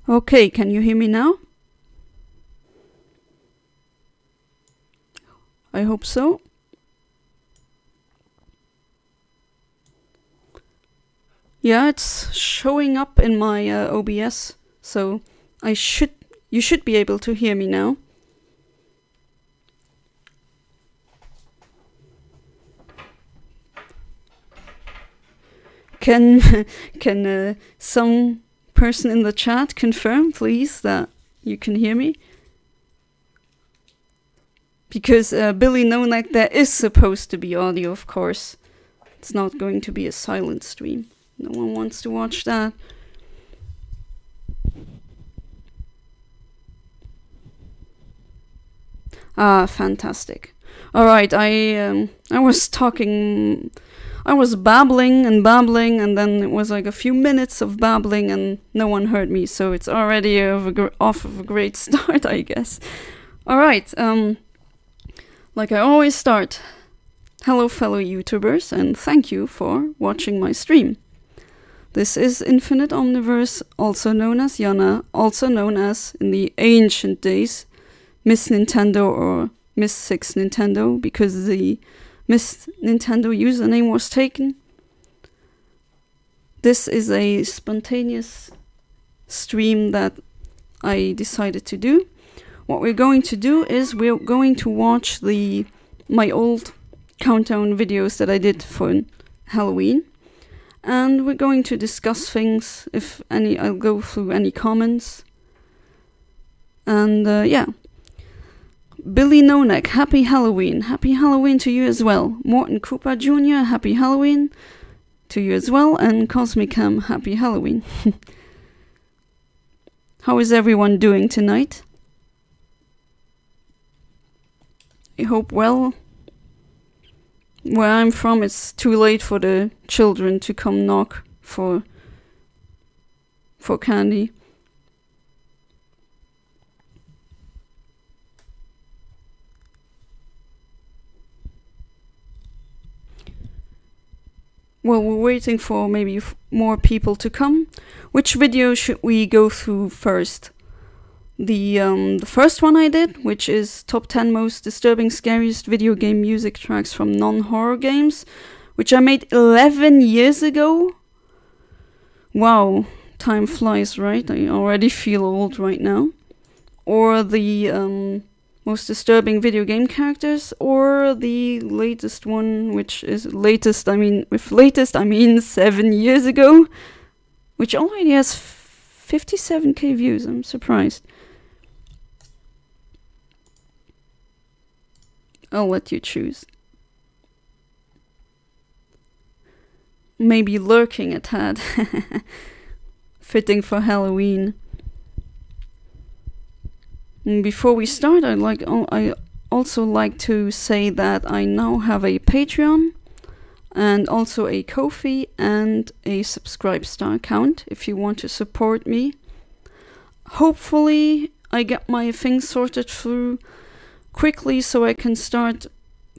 Okay, can you hear me now? I hope so. Yeah, it's showing up in my OBS, so you should be able to hear me now. Can some person in the chat confirm, please, that you can hear me? Because Billy Nonak, there is supposed to be audio, of course. It's not going to be a silent stream. No one wants to watch that. Ah, fantastic. Alright, I was talking... I was babbling, and then it was like a few minutes of babbling and no one heard me, so it's already off of a great start, I guess. Alright, like I always start. Hello fellow YouTubers, and thank you for watching my stream. This is Infinite Omniverse, also known as Yana, also known as, in the ancient days, Miss Nintendo or Miss 6 Nintendo, because the Miss Nintendo username was taken. This is a spontaneous stream that I decided to do. What we're going to do is we're going to watch my old countdown videos that I did for Halloween. And we're going to discuss things, if any. I'll go through any comments. And yeah. Billy Nonak, happy Halloween. Happy Halloween to you as well. Morton Cooper Jr., happy Halloween to you as well. And Cosmic Ham, happy Halloween. How is everyone doing tonight? I hope well. Where I'm from, it's too late for the children to come knock for candy. Well, we're waiting for maybe more people to come. Which video should we go through first? The first one I did, which is top 10 most disturbing, scariest video game music tracks from non-horror games, which I made 11 years ago. Wow, time flies, right? I already feel old right now. Or the most disturbing video game characters, or the latest one, which is latest, with latest I mean 7 years ago, which already has 57k views. I'm surprised. I'll let you choose. Maybe lurking a tad. Fitting for Halloween. And before we start, I also like to say that I now have a Patreon and also a Ko-fi and a Subscribestar account if you want to support me. Hopefully I get my things sorted through quickly so I can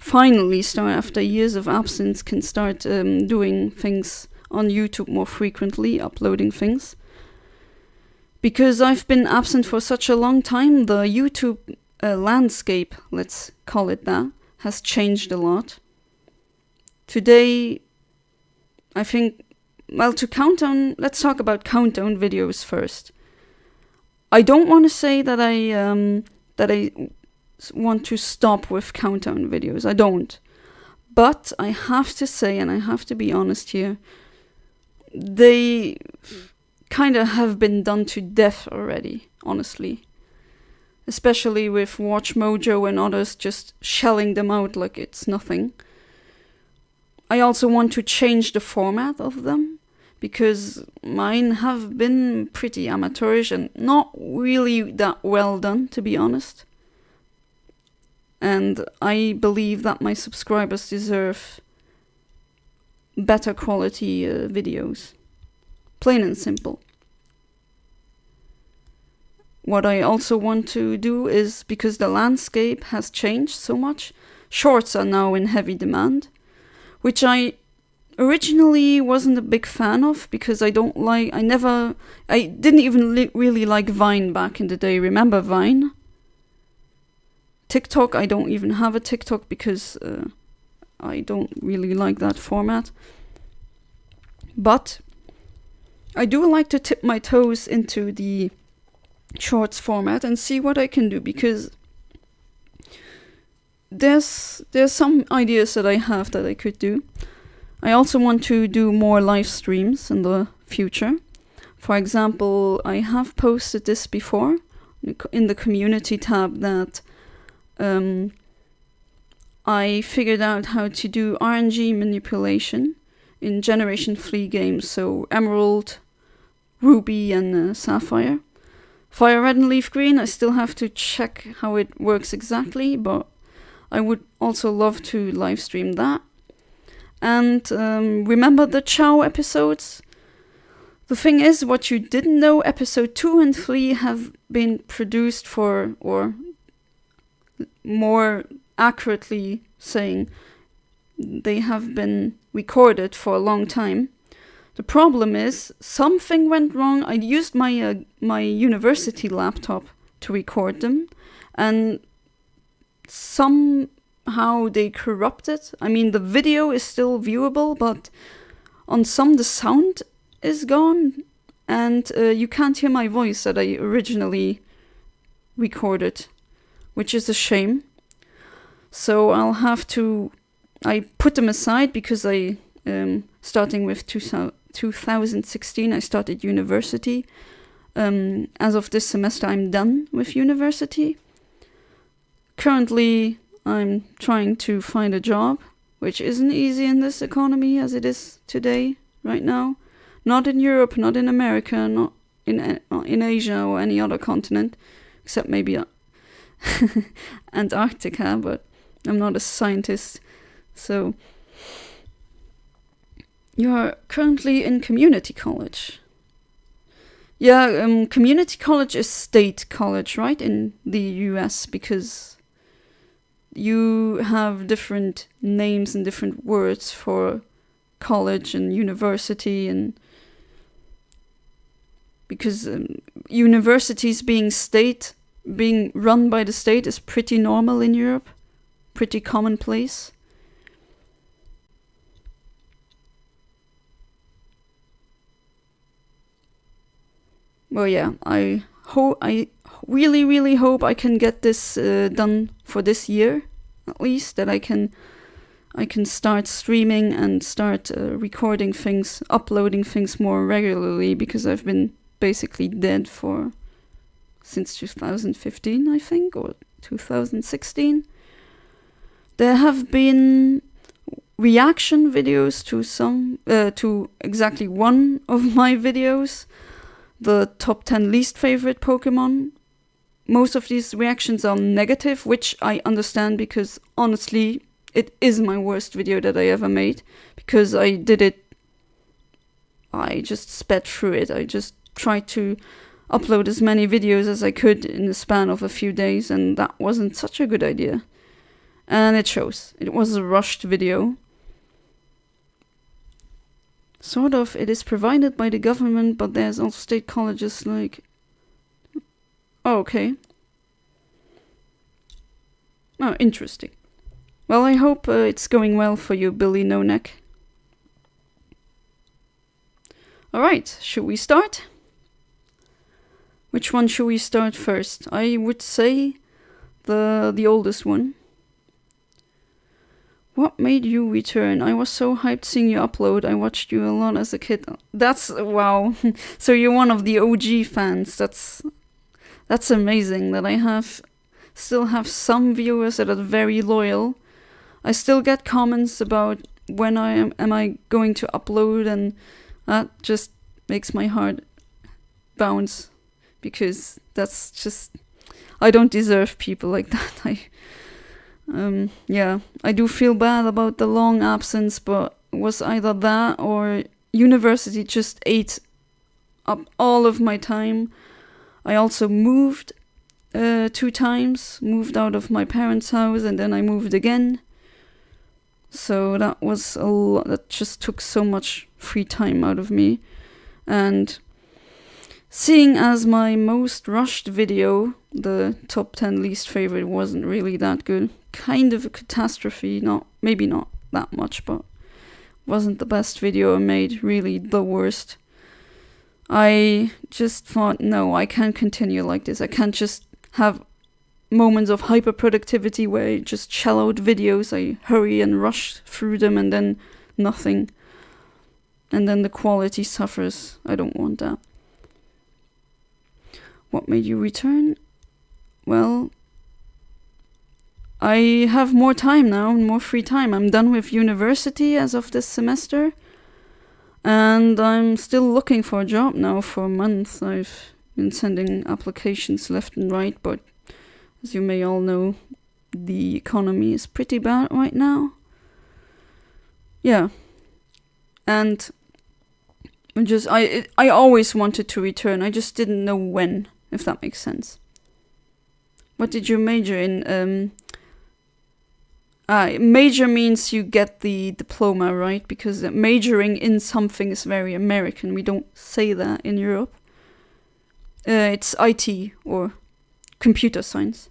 finally start after years of absence, can start doing things on YouTube more frequently, uploading things. Because I've been absent for such a long time, the YouTube landscape, let's call it that, has changed a lot. Today, I think, well, let's talk about countdown videos first. I don't want to say that I want to stop with countdown videos. I don't. But I have to say, and I have to be honest here, they kind of have been done to death already, honestly. Especially with Watch Mojo and others just shelling them out like it's nothing. I also want to change the format of them, because mine have been pretty amateurish and not really that well done, to be honest. And I believe that my subscribers deserve better quality videos. Plain and simple. What I also want to do is, because the landscape has changed so much, shorts are now in heavy demand, which I originally wasn't a big fan of, because I didn't even really like Vine back in the day. Remember Vine? TikTok, I don't even have a TikTok because I don't really like that format. But I do like to tip my toes into the shorts format and see what I can do, because there's some ideas that I have that I could do. I also want to do more live streams in the future. For example, I have posted this before in the community tab that I figured out how to do RNG manipulation in Generation 3 games, so Emerald, Ruby and Sapphire. Fire Red and Leaf Green, I still have to check how it works exactly, but I would also love to live stream that. And remember the Chow episodes? The thing is, what you didn't know, episode 2 and 3 have been produced for, or more accurately saying, they have been recorded for a long time. The problem is, something went wrong. I used my my university laptop to record them, and somehow they corrupted. I mean, the video is still viewable, but on some the sound is gone, and you can't hear my voice that I originally recorded, which is a shame. So I put them aside because starting with 2016, I started university. As of this semester, I'm done with university. Currently, I'm trying to find a job, which isn't easy in this economy as it is today, right now. Not in Europe, not in America, not in Asia or any other continent, except maybe Antarctica, but I'm not a scientist. So, you're currently in community college. Yeah, community college is state college, right, in the US, because you have different names and different words for college and university, and because universities being run by the state is pretty normal in Europe, pretty commonplace. Well, yeah, I really hope I can get this done for this year, at least, that I can start streaming and start recording things, uploading things more regularly, because I've been basically dead since 2015, I think, or 2016. There have been reaction videos to exactly one of my videos, the top 10 least favorite Pokemon. Most of these reactions are negative, which I understand, because honestly, it is my worst video that I ever made, because I just sped through it. I just tried to upload as many videos as I could in the span of a few days, and that wasn't such a good idea. And it shows. It was a rushed video. Sort of, it is provided by the government, but there's also state colleges like... Oh, okay. Oh, interesting. Well, I hope it's going well for you, Billy No Neck. Alright, should we start? Which one should we start first? I would say the oldest one. What made you return? I was so hyped seeing you upload. I watched you a lot as a kid. That's... wow. So you're one of the OG fans. That's amazing that I still have some viewers that are very loyal. I still get comments about when am I going to upload, and that just makes my heart bounce, because that's just... I don't deserve people like that. I do feel bad about the long absence, but it was either that or university just ate up all of my time. I also moved 2 times, moved out of my parents' house, and then I moved again. So that was a lot. That just took so much free time out of me. And seeing as my most rushed video, the top 10 least favorite, wasn't really that good, kind of a catastrophe, maybe not that much, but wasn't the best video I made, really the worst. I just thought, no, I can't continue like this. I can't just have moments of hyper productivity where I just shell out videos, I hurry and rush through them, and then nothing. And then the quality suffers. I don't want that. What made you return? Well, I have more time now, more free time. I'm done with university as of this semester. And I'm still looking for a job now for a month. I've been sending applications left and right, but as you may all know, the economy is pretty bad right now. Yeah. And I always wanted to return. I just didn't know when, if that makes sense. What did you major in? Major means you get the diploma, right? Because majoring in something is very American. We don't say that in Europe. It's IT or computer science.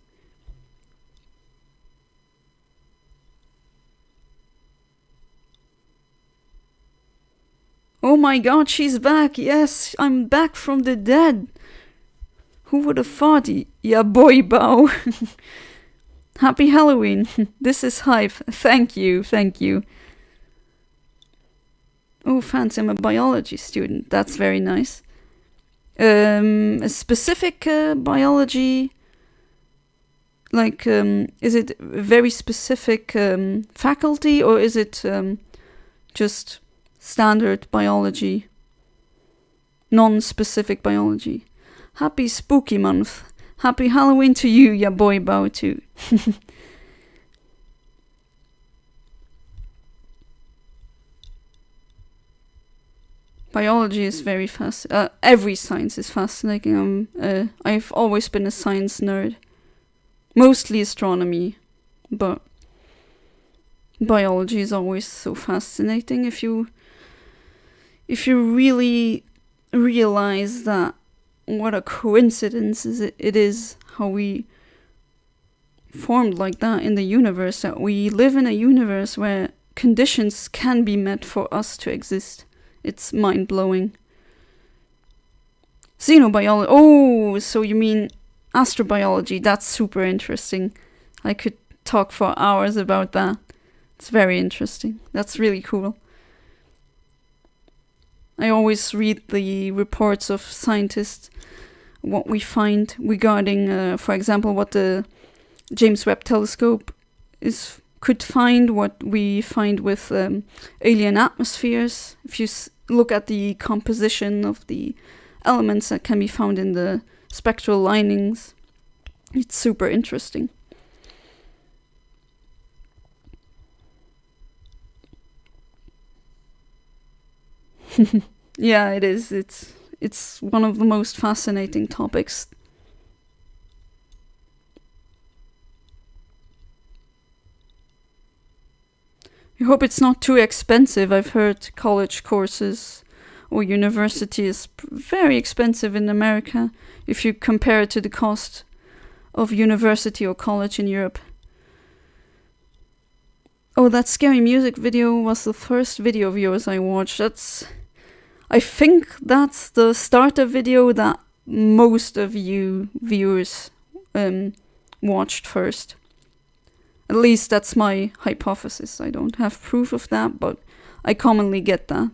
Oh my god, she's back! Yes, I'm back from the dead! Who would have thought? Yeah, boy, bow! Happy Halloween! This is hype. Thank you. Oh, fancy, I'm a biology student. That's very nice. A specific biology, like, is it a very specific faculty, or is it just standard biology, non-specific biology? Happy spooky month. Happy Halloween to you, ya boy bow too. Biology is very every science is fascinating. I've always been a science nerd. Mostly astronomy, but biology is always so fascinating if you really realize that what a coincidence it is how we formed like that in the universe, that we live in a universe where conditions can be met for us to exist. It's mind-blowing. Xenobiology. Oh, so you mean astrobiology. That's super interesting. I could talk for hours about that. It's very interesting. That's really cool. I always read the reports of scientists, what we find regarding, for example, what the James Webb Telescope could find, what we find with alien atmospheres. If you look at the composition of the elements that can be found in the spectral linings, it's super interesting. Yeah, it is. It's one of the most fascinating topics. I hope it's not too expensive. I've heard college courses or university is very expensive in America if you compare it to the cost of university or college in Europe. Oh, that scary music video was the first video of yours I watched. I think that's the starter video that most of you viewers watched first. At least that's my hypothesis. I don't have proof of that, but I commonly get that.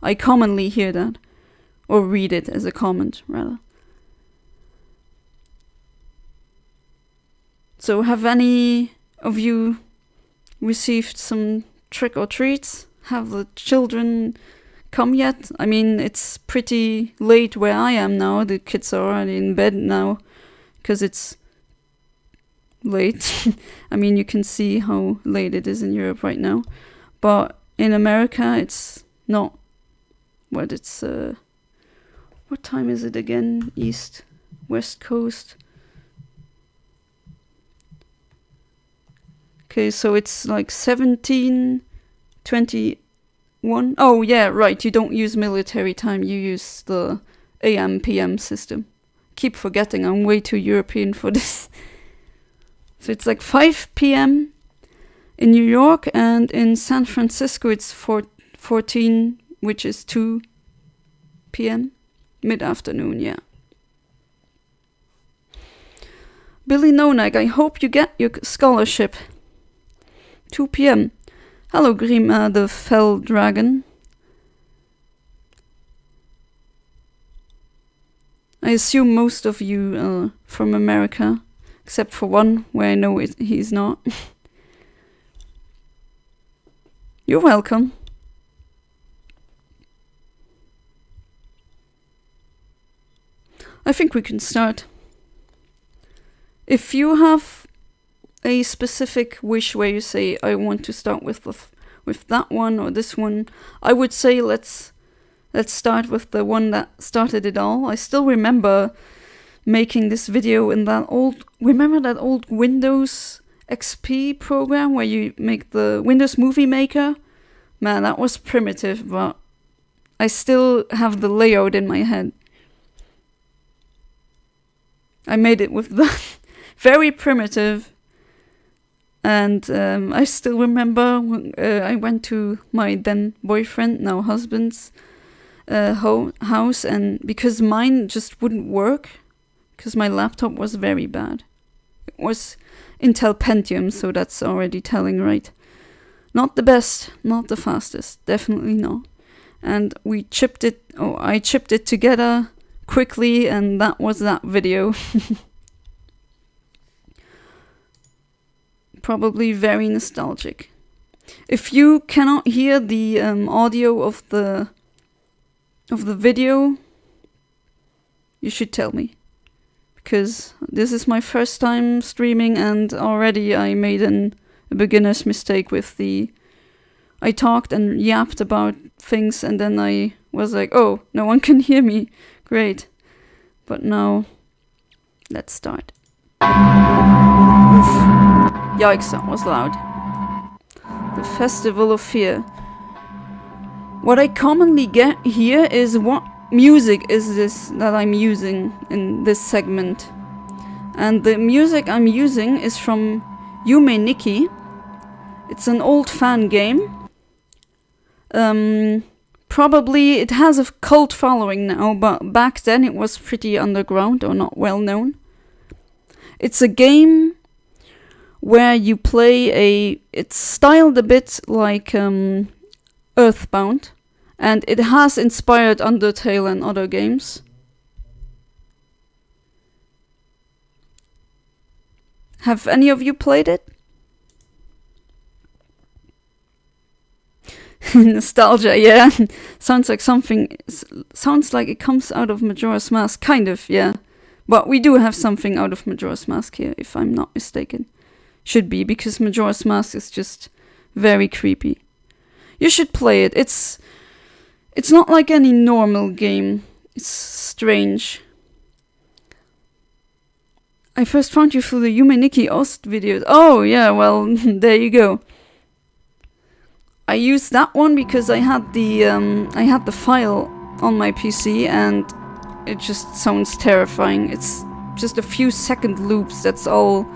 I commonly hear that. Or read it as a comment, rather. So have any of you received some trick or treats? Have the children come yet? I mean, it's pretty late where I am now. The kids are already in bed now, because it's late. I mean, you can see how late it is in Europe right now. But in America, it's not. What time is it again? East, West Coast. Okay, so it's like 17:21. Oh yeah, right. You don't use military time. You use the AM PM system. Keep forgetting I'm way too European for this. So it's like 5 p.m. in New York, and in San Francisco it's 14, which is 2 p.m. mid-afternoon, yeah. Billy Nonak, I hope you get your scholarship. 2 p.m. Hello, Grima the Fell Dragon. I assume most of you are from America, except for one where I know he's not. You're welcome. I think we can start. If you have a specific wish where you say, I want to start with that one or this one, I would say let's start with the one that started it all. I still remember making this video in that old Windows XP program where you make the Windows Movie Maker? Man, that was primitive, but I still have the layout in my head. I made it with that. Very primitive. And I still remember I went to my then boyfriend, now husband's house, and because mine just wouldn't work, because my laptop was very bad. It was Intel Pentium, so that's already telling, right? Not the best, not the fastest, definitely not. And I chipped it together quickly, and that was that video. Probably very nostalgic. If you cannot hear the audio of the video, you should tell me, because this is my first time streaming, and already I made a beginner's mistake with I talked and yapped about things, and then I was like, oh, no one can hear me. Great. But now, let's start. Oof. Yikes, that was loud. The Festival of Fear. What I commonly get here is what music is this that I'm using in this segment. And the music I'm using is from Yume Nikki. It's an old fan game. Probably it has a cult following now, but back then it was pretty underground or not well known. It's a game where you play it's styled a bit like Earthbound, and it has inspired Undertale and other games. Have any of you played it? Nostalgia, yeah. Sounds like it comes out of Majora's Mask, kind of, yeah. But we do have something out of Majora's Mask here, if I'm not mistaken. Should be, because Majora's Mask is just very creepy. You should play it. It's not like any normal game. It's strange. I first found you through the Yume Nikki Ost videos. Oh, yeah, well, there you go. I used that one because I had the file on my PC, and it just sounds terrifying. It's just a few second loops. That's all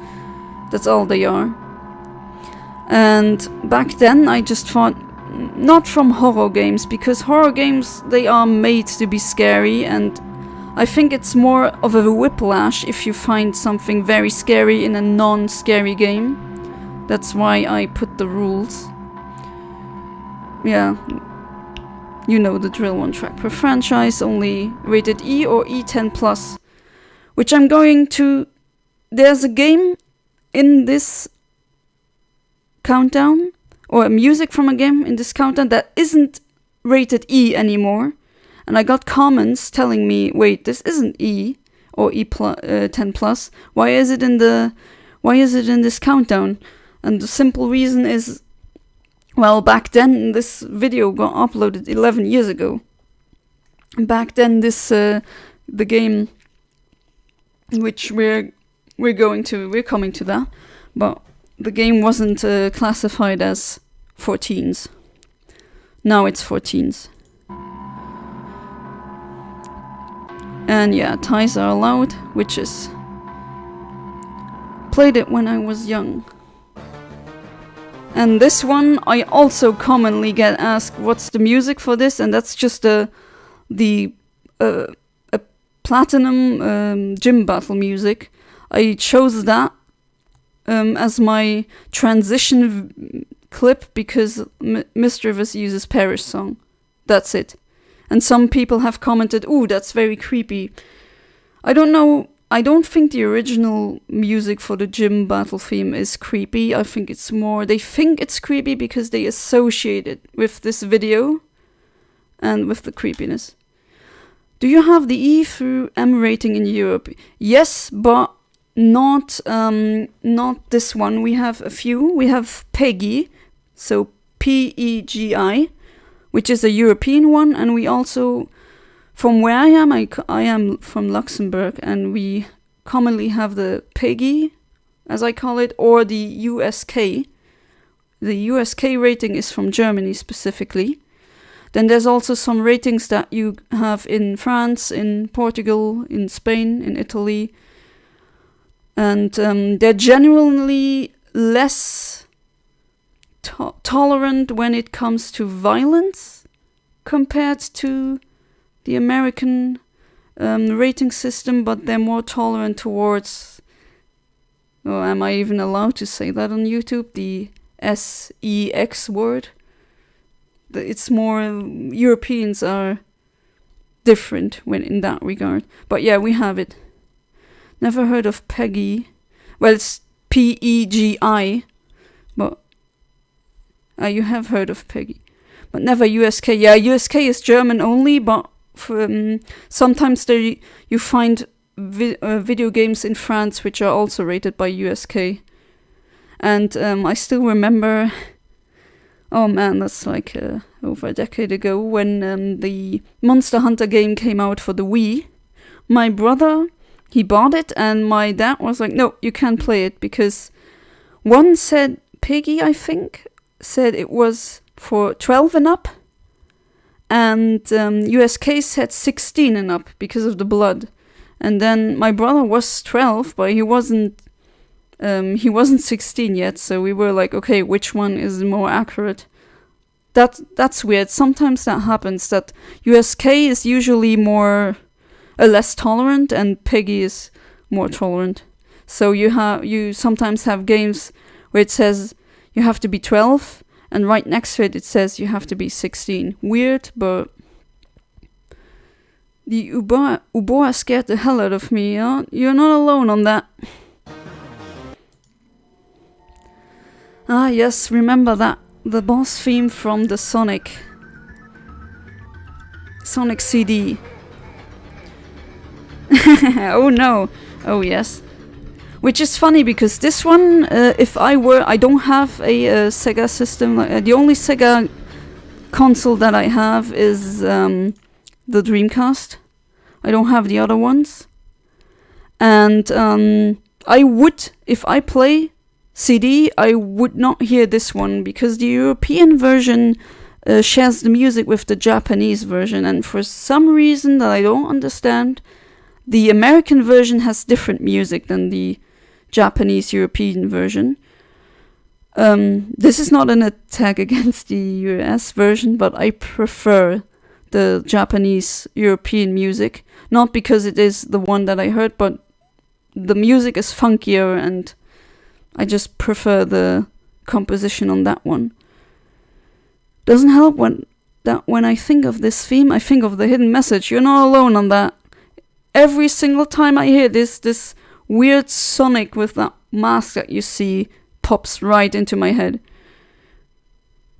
they are. And back then I just thought, not from horror games, because horror games, they are made to be scary, and I think it's more of a whiplash if you find something very scary in a non-scary game. That's why I put the rules. Yeah, you know the drill, 1 track per franchise, only rated E or E10+, which I'm going to... There's a game in this countdown, or music from a game in this countdown that isn't rated E anymore, and I got comments telling me, wait, this isn't E or E10+, why is it in this countdown? And the simple reason is, well, back then this video got uploaded 11 years ago. Back then the game, which we're coming to that, but the game wasn't classified as for teens. Now it's for teens. And yeah, ties are allowed, witches. Played it when I was young. And this one, I also commonly get asked, what's the music for this? And that's just a platinum gym battle music. I chose that as my transition clip because Mischievous uses Perish song. That's it. And some people have commented, ooh, that's very creepy. I don't know. I don't think the original music for the gym battle theme is creepy. I think it's more, they think it's creepy because they associate it with this video and with the creepiness. Do you have the E through M rating in Europe? Yes, but not this one. We have a few. We have PEGI, so PEGI, which is a European one, and we also, from where I am from Luxembourg, and we commonly have the PEGI, as I call it, or the USK. The USK rating is from Germany specifically. Then there's also some ratings that you have in France, in Portugal, in Spain, in Italy. And they're generally less tolerant when it comes to violence compared to the American rating system, but they're more tolerant towards, oh, am I even allowed to say that on YouTube? The SEX word. It's more, Europeans are different when in that regard. But yeah, we have it. Never heard of PEGI. Well, it's PEGI, but you have heard of PEGI. But never USK. Yeah, USK is German only, but sometimes you find video games in France which are also rated by USK. And I still remember, oh man, that's like over a decade ago, when the Monster Hunter game came out for the Wii. My brother, he bought it, and my dad was like, no, you can't play it, because one said, PEGI, I think, said it was for 12 and up, and USK said 16 and up because of the blood. And then my brother was 12, but he wasn't 16 yet, so we were like, okay, which one is more accurate? That's weird. Sometimes that happens, that USK is usually less tolerant, and PEGI is more tolerant. So you sometimes have games where it says you have to be 12, and right next to it says you have to be 16. Weird, but the Uboa scared the hell out of me. Huh? You're not alone on that. Ah, yes, remember that. The boss theme from the Sonic CD. Oh no. Oh yes. Which is funny because this one, I don't have a Sega system. The only Sega console that I have is the Dreamcast. I don't have the other ones. And I would, if I play CD, I would not hear this one because the European version shares the music with the Japanese version, and for some reason that I don't understand, the American version has different music than the Japanese European version. This is not an attack against the US version, but I prefer the Japanese European music, not because it is the one that I heard, but the music is funkier and I just prefer the composition on that one. Doesn't help when I think of this theme, I think of the hidden message. You're not alone on that. Every single time I hear this weird Sonic with that mask that you see pops right into my head.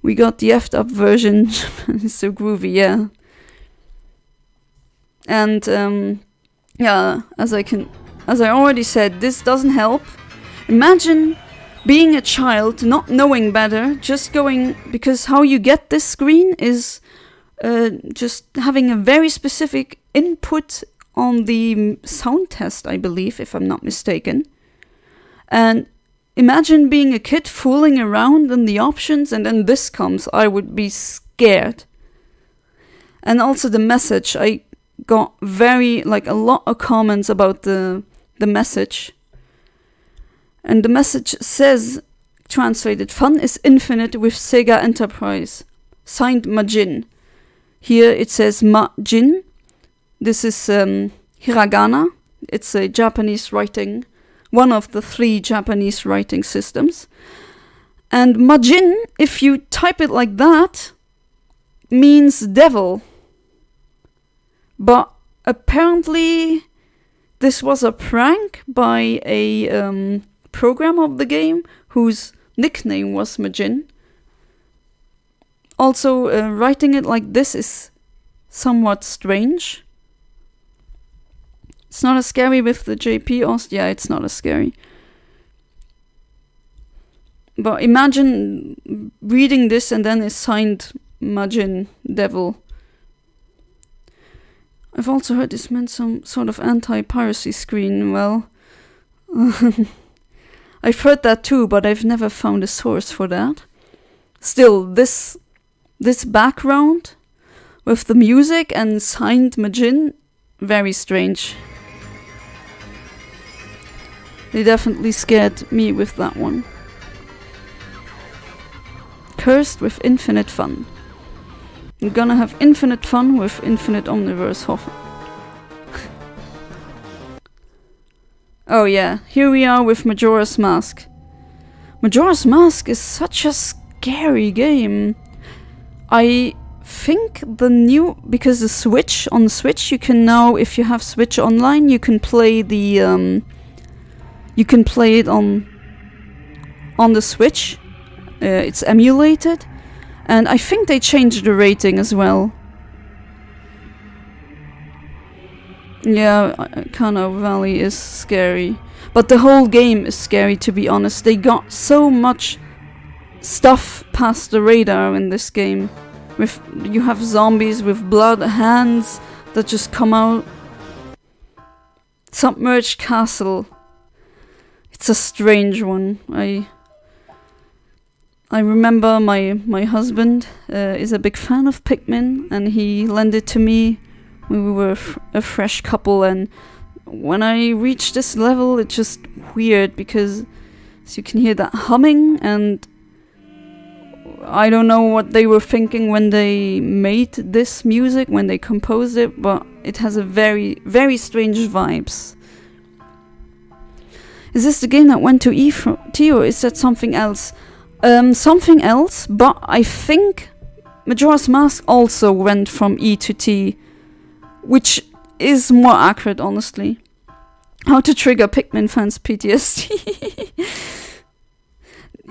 We got the effed up version. It's so groovy, yeah. And yeah, as I already said, this doesn't help. Imagine being a child, not knowing better, just going, because how you get this screen is just having a very specific input on the sound test, I believe, if I'm not mistaken. And imagine being a kid fooling around in the options and then this comes. I would be scared. And also the message. I got a lot of comments about the message. And the message says, translated, "Fun is infinite with Sega Enterprise. Signed Majin." Here it says Majin. This is hiragana. It's a Japanese writing, one of the 3 Japanese writing systems. And Majin, if you type it like that, means devil. But apparently this was a prank by a programmer of the game whose nickname was Majin. Also, writing it like this is somewhat strange. It's not as scary with the JP Ost. Yeah, it's not as scary. But imagine reading this and then it's signed Majin, devil. I've also heard this meant some sort of anti-piracy screen. Well, I've heard that too, but I've never found a source for that. Still, this background with the music and signed Majin, very strange. They definitely scared me with that one. Cursed with infinite fun. I'm gonna have infinite fun with infinite Omniverse Hoffen. Oh yeah, here we are with Majora's Mask. Majora's Mask is such a scary game. I think because the Switch, on the Switch you can now, if you have Switch Online, you can play the you can play it on the Switch. It's emulated, and I think they changed the rating as well. Yeah, Kana Valley is scary, but the whole game is scary, to be honest. They got so much stuff past the radar in this game. You have zombies with blood hands that just come out. Submerged Castle. It's a strange one. I remember my husband is a big fan of Pikmin, and he lent it to me when we were a fresh couple, and when I reached this level it's just weird because you can hear that humming, and I don't know what they were thinking when they made this music, when they composed it, but it has a very, very strange vibes. Is this the game that went to E or is that something else? Something else, but I think Majora's Mask also went from E to T, which is more accurate, honestly. How to trigger Pikmin fans' PTSD.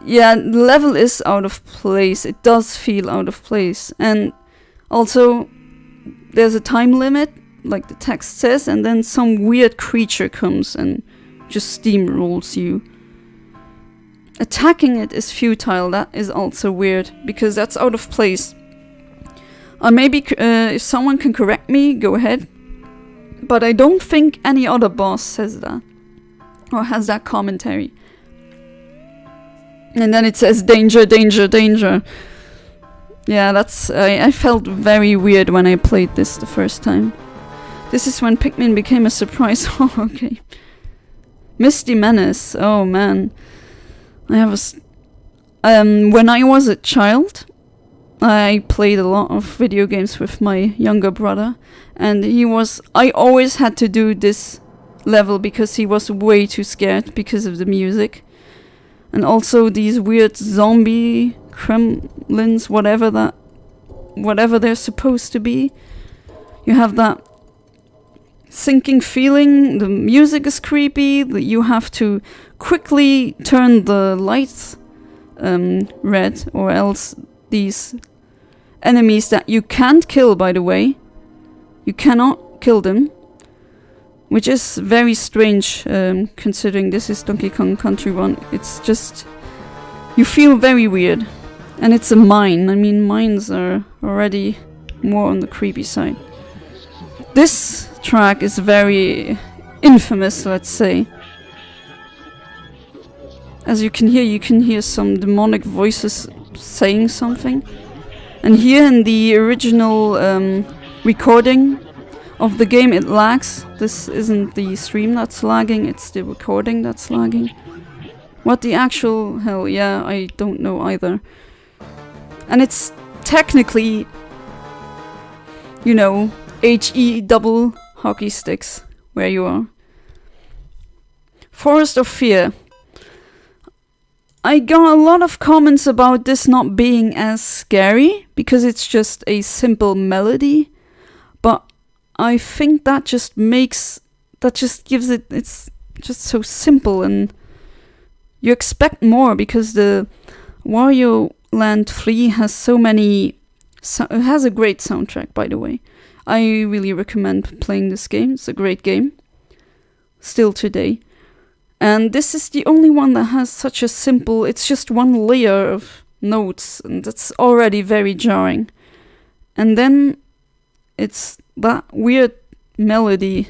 Yeah, the level is out of place. It does feel out of place. And also, there's a time limit, like the text says, and then some weird creature comes and just steamrolls you. Attacking it is futile. That is also weird, because that's out of place. Maybe if someone can correct me, go ahead. But I don't think any other boss says that, or has that commentary. And then it says danger, danger, danger. Yeah, that's... I felt very weird when I played this the first time. This is when Pikmin became a surprise. Oh, okay. Misty Menace. Oh, man. I have when I was a child, I played a lot of video games with my younger brother, and I always had to do this level because he was way too scared because of the music. And also these weird zombie gremlins, whatever they're supposed to be. You have that sinking feeling, the music is creepy, you have to quickly turn the lights red, or else these enemies that you can't kill, by the way, you cannot kill them, which is very strange considering this is Donkey Kong Country 1. It's just, you feel very weird, and it's a mine. I mean, mines are already more on the creepy side. This track is very infamous, let's say. as you can hear some demonic voices saying something. And here in the original recording of the game, it lags. This isn't the stream that's lagging, it's the recording that's lagging. What the actual hell, yeah, I don't know either. And it's technically, you know, HE double hockey sticks where you are. Forest of Fear. I got a lot of comments about this not being as scary because it's just a simple melody, but I think that just gives it, it's just so simple, and you expect more because the Wario Land 3 has so many, it has a great soundtrack, by the way. I really recommend playing this game. It's a great game, still today. And this is the only one that has such a simple, it's just one layer of notes, and that's already very jarring. And then it's that weird melody.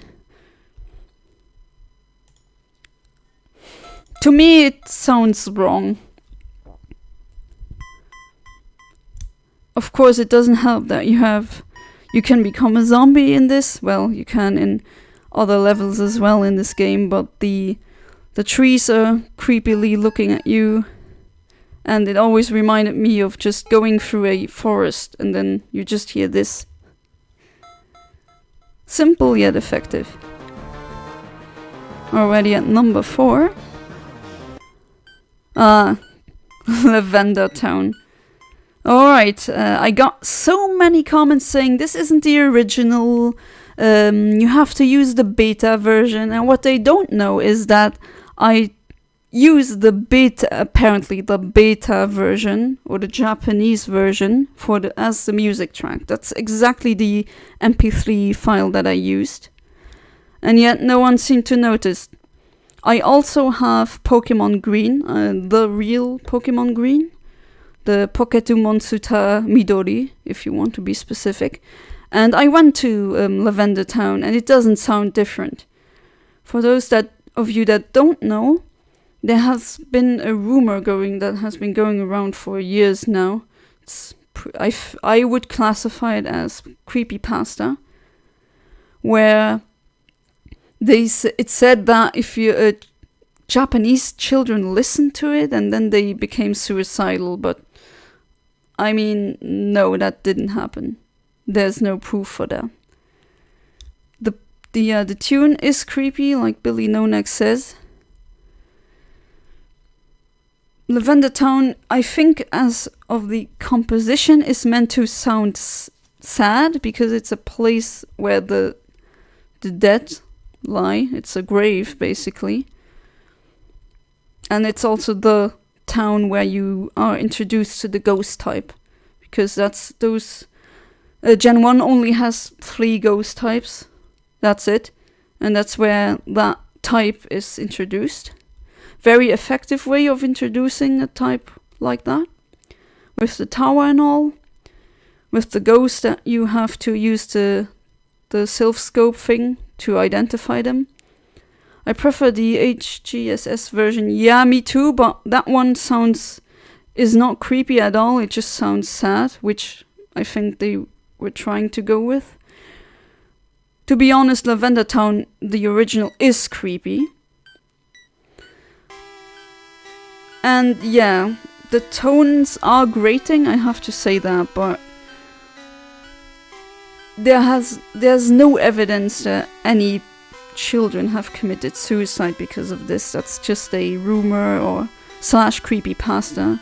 To me, it sounds wrong. Of course, it doesn't help that you can become a zombie in this. Well, you can in other levels as well in this game, but the trees are creepily looking at you, and it always reminded me of just going through a forest and then you just hear this. Simple yet effective. Already at number 4. Lavender Town. Alright, I got so many comments saying this isn't the original, you have to use the beta version, and what they don't know is that I use the beta version, or the Japanese version, as the music track. That's exactly the MP3 file that I used. And yet no one seemed to notice. I also have Pokemon Green, the real Pokemon Green. The Poketumon Suta Midori, if you want to be specific. And I went to Lavender Town, and it doesn't sound different. For those of you that don't know, there has been a rumor that has been going around for years now. I would classify it as creepypasta, where it said that if Japanese children listened to it and then they became suicidal, but I mean, no, that didn't happen. There's no proof for that. The tune is creepy, like Billy Nonek says. Lavender Town, I think, as of the composition, is meant to sound sad because it's a place where the dead lie. It's a grave, basically. And it's also the town where you are introduced to the ghost type, because that's those Gen 1 only has 3 ghost types. That's it. And that's where that type is introduced. Very effective way of introducing a type like that. With the tower and all. With the ghost that you have to use the Sylph scope thing to identify them. I prefer the HGSS version. Yeah, me too, but that one is not creepy at all. It just sounds sad, which I think they were trying to go with. To be honest, Lavender Town, the original, is creepy. And yeah, the tones are grating, I have to say that, but there's no evidence that any children have committed suicide because of this. That's just a rumor or / creepypasta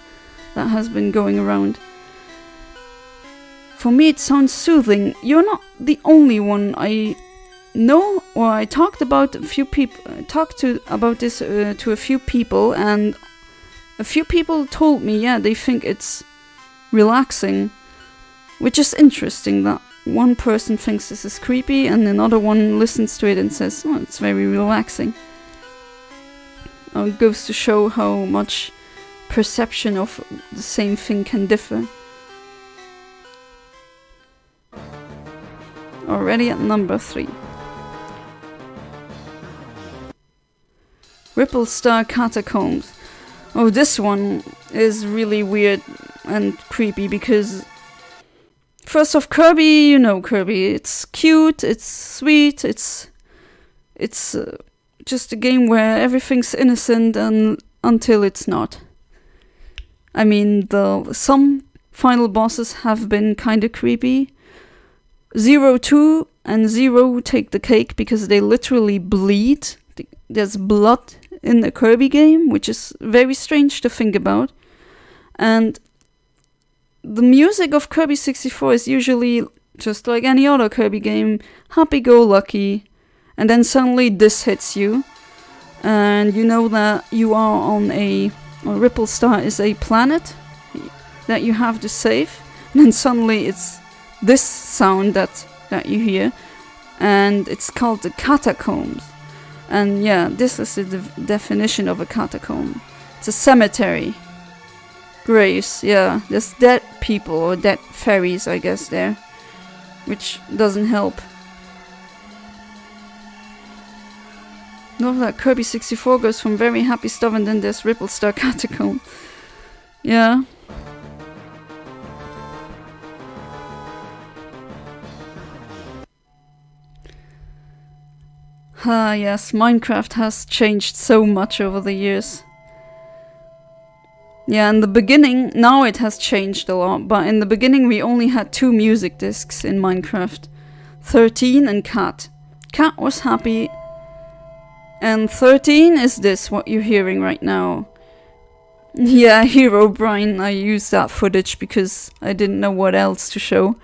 that has been going around. For me, it sounds soothing. You're not the only one. I know, or I talked about a few people. About this to a few people, and a few people told me, yeah, they think it's relaxing, which is interesting. That one person thinks this is creepy, and another one listens to it and says, "Oh, it's very relaxing." It goes to show how much perception of the same thing can differ. Already at number 3. Ripple Star Catacombs. Oh, this one is really weird and creepy because first off, Kirby, you know Kirby. It's cute, it's sweet, it's just a game where everything's innocent and until it's not. I mean, some final bosses have been kind of creepy. 0, 2 and 0 take the cake because they literally bleed. There's blood in the Kirby game, which is very strange to think about. And the music of Kirby 64 is usually just like any other Kirby game, happy-go-lucky, and then suddenly this hits you, and you know that you are on Ripple Star is a planet that you have to save, and then suddenly it's this sound that you hear, and it's called the catacombs. And yeah, this is the definition of a catacomb. It's a cemetery. Graves, yeah. There's dead people, or dead fairies, I guess, there. Which doesn't help. Note that Kirby 64 goes from very happy stuff and then there's Ripple Star Catacomb. Yeah. Ah, yes, Minecraft has changed so much over the years. Yeah, in the beginning, now it has changed a lot, but in the beginning we only had 2 music discs in Minecraft. 13 and Cat. Cat was happy, and 13 is this, what you're hearing right now. Yeah, Hero Brian, I used that footage because I didn't know what else to show.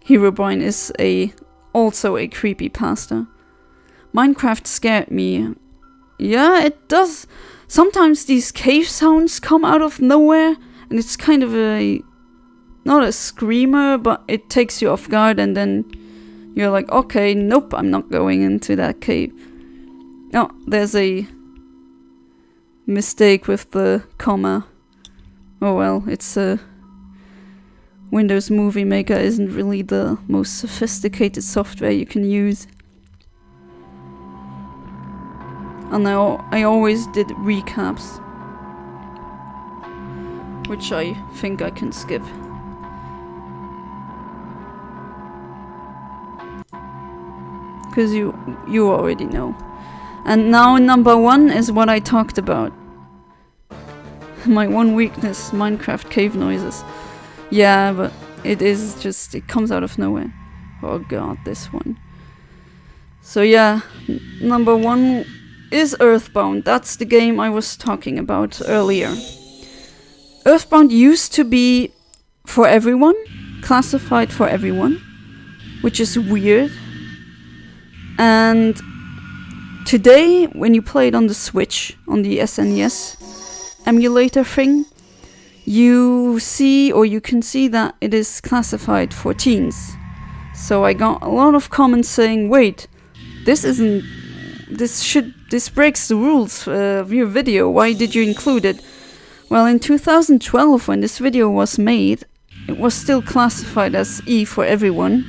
Hero Brian is also a creepypasta. Minecraft scared me. Yeah, it does. Sometimes these cave sounds come out of nowhere, and it's kind of not a screamer, but it takes you off guard, and then you're like, okay, nope, I'm not going into that cave. Oh, there's a mistake with the comma. Oh well, it's a Windows Movie Maker isn't really the most sophisticated software you can use. And I always did recaps, which I think I can skip. Because you already know. And now number 1 is what I talked about. My one weakness, Minecraft cave noises. Yeah, but it comes out of nowhere. Oh god, this one. So yeah, number 1 is Earthbound. That's the game I was talking about earlier. Earthbound used to be for everyone, classified for everyone, which is weird. And today, when you play it on the Switch, on the SNES emulator thing, you see, or you can see that it is classified for teens. So I got a lot of comments saying, wait, this breaks the rules of your video, why did you include it? Well, in 2012, when this video was made, it was still classified as E for everyone.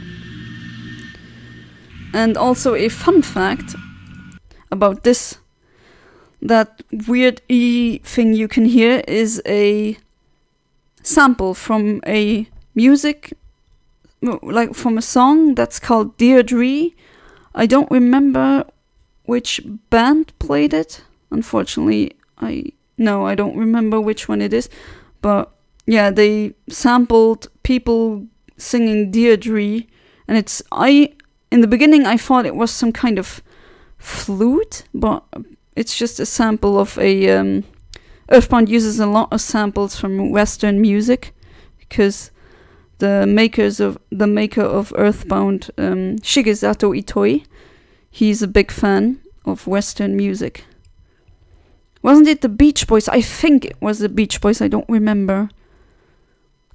And also a fun fact about this, that weird E thing you can hear is a sample from a music, like from a song that's called Deirdre. I don't remember which band played it. Unfortunately, I don't remember which one it is. But yeah, they sampled people singing Deirdre, and in the beginning I thought it was some kind of flute, but it's just a sample of a Earthbound uses a lot of samples from Western music, because the maker of Earthbound, Shigesato Itoi, he's a big fan of Western music. Wasn't it the Beach Boys? I think it was the Beach Boys, I don't remember.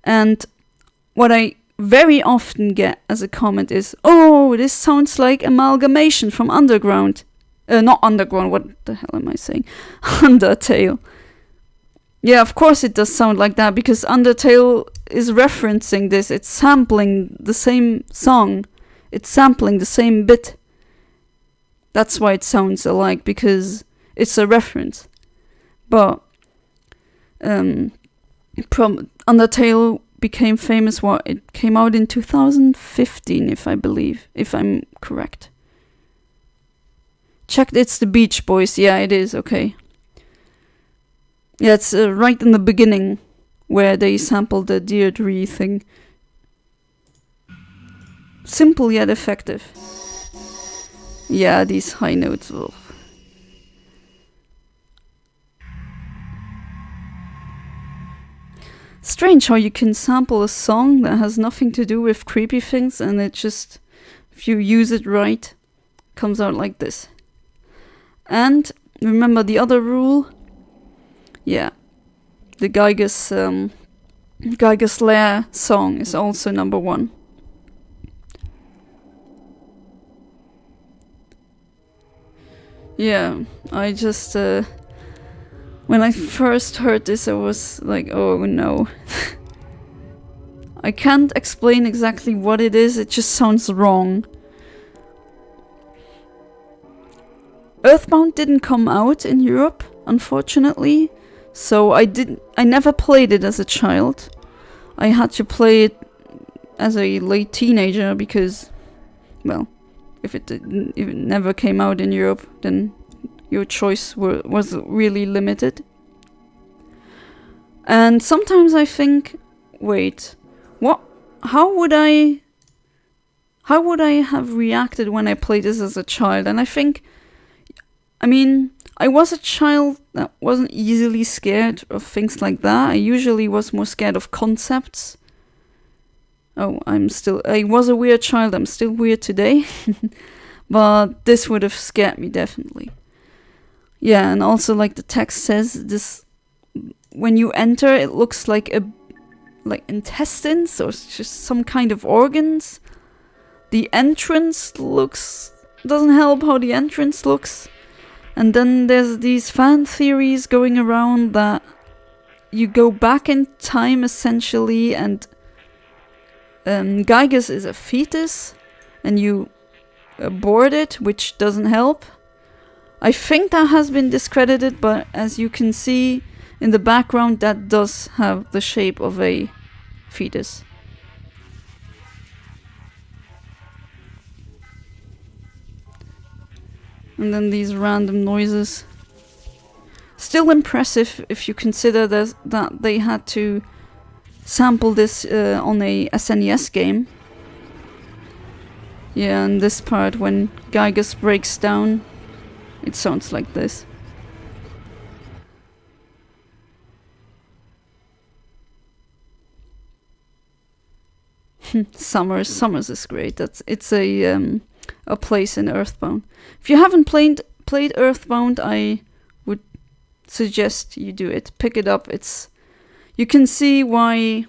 And what I very often get as a comment is, oh, this sounds like Amalgamation from Underground. Not Underground, what the hell am I saying? Undertale. Yeah, of course it does sound like that, because Undertale is referencing this. It's sampling the same song. It's sampling the same bit. That's why it sounds alike, because it's a reference. But Undertale became famous. It came out in 2015, if I'm correct. Checked, it's the Beach Boys. Yeah, it is. Okay. Yeah, it's right in the beginning where they sampled the Deirdre thing. Simple yet effective. Yeah, these high notes. Ugh. Strange how you can sample a song that has nothing to do with creepy things, and it just, if you use it right, comes out like this. And remember the other rule? Yeah, the Geiger's Lair song is also number 1. Yeah, I just when I first heard this, I was like, oh no. I can't explain exactly what it is, it just sounds wrong. Earthbound didn't come out in Europe, unfortunately, so I never played it as a child. I had to play it as a late teenager because, well, if it never came out in Europe, then your choice was really limited. And sometimes I think, wait, how would I have reacted when I played this as a child? And I was a child that wasn't easily scared of things like that. I usually was more scared of concepts. Oh, I was a weird child, I'm still weird today. But this would have scared me, definitely. Yeah, and also like the text says, this, when you enter, it looks like intestines or just some kind of organs. The entrance doesn't help how the entrance looks. And then there's these fan theories going around that you go back in time essentially, and Gyges is a fetus and you abort it, which doesn't help. I think that has been discredited, but as you can see in the background, that does have the shape of a fetus. And then these random noises. Still impressive if you consider that they had to sample this on a SNES game. Yeah, and this part when Gyges breaks down, it sounds like this. Summers is great. It's a place in Earthbound. If you haven't played Earthbound, I would suggest you do it. Pick it up. You can see why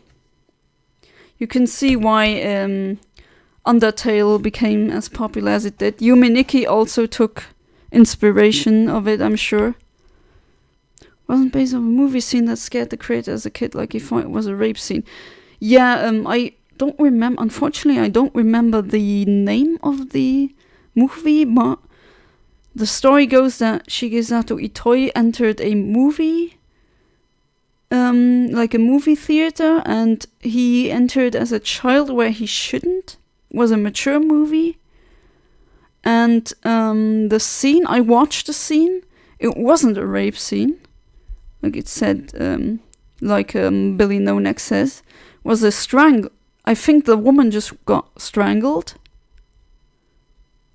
Undertale became as popular as it did. Yume Nikki also took inspiration of it, I'm sure. Wasn't based on a movie scene that scared the creator as a kid, like he thought it was a rape scene. Yeah, I don't remember. Unfortunately, I don't remember the name of the movie, but the story goes that Shigesato Itoi entered a movie, like a movie theater, and he entered as a child where he shouldn't. It was a mature movie. And the scene, I watched the scene, it wasn't a rape scene. Like it said, like Billy No Neck says, was a strangle. I think the woman just got strangled.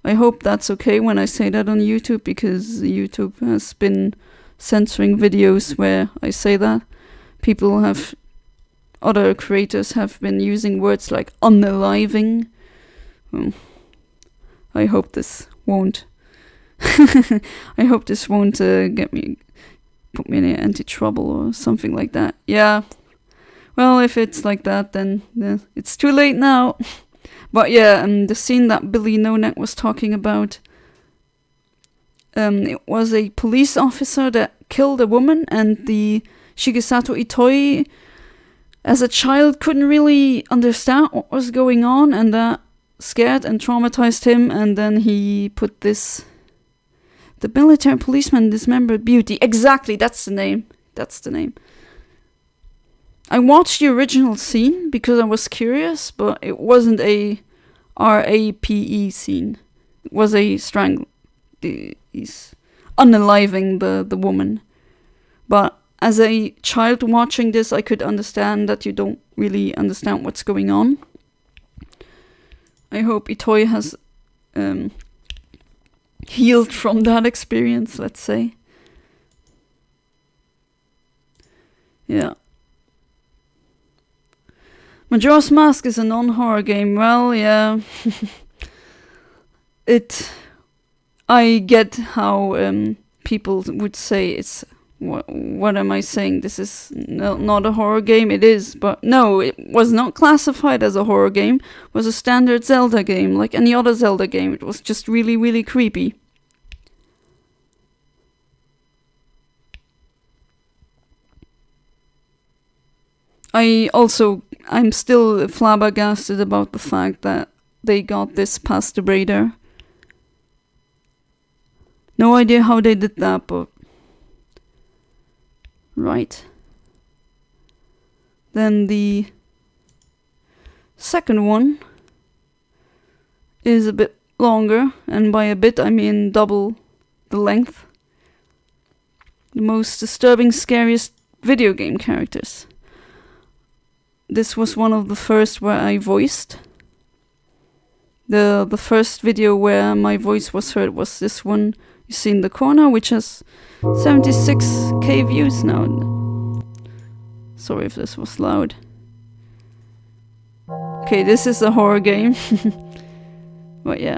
I hope that's okay when I say that on YouTube, because YouTube has been censoring videos where I say that. Other creators have been using words like unaliving. I hope this won't. I hope this won't put me in anti-trouble or something like that. Yeah. Well, if it's like that, then it's too late now. But yeah, the scene that Billy No Neck was talking about, it was a police officer that killed a woman, and the Shigesato Itoi, as a child, couldn't really understand what was going on, and that scared and traumatized him, and then he put this... The military policeman dismembered beauty. Exactly, that's the name. I watched the original scene because I was curious, but it wasn't a RAPE scene. It was a he's unaliving the woman. But as a child watching this, I could understand that you don't really understand what's going on. I hope Itoi has healed from that experience, let's say. Yeah. Majora's Mask is a non-horror game. Well, yeah. I get how people would say it's... What am I saying? This is not a horror game. It is, but no, it was not classified as a horror game. It was a standard Zelda game, like any other Zelda game. It was just really, really creepy. I'm still flabbergasted about the fact that they got this past the radar. No idea how they did that, but... Right. Then the second one is a bit longer, and by a bit I mean double the length. The most disturbing, scariest video game characters. This was one of the first where I voiced. The first video where my voice was heard was this one you see in the corner, which has 76k views now. Sorry if this was loud. Okay, this is a horror game. But yeah.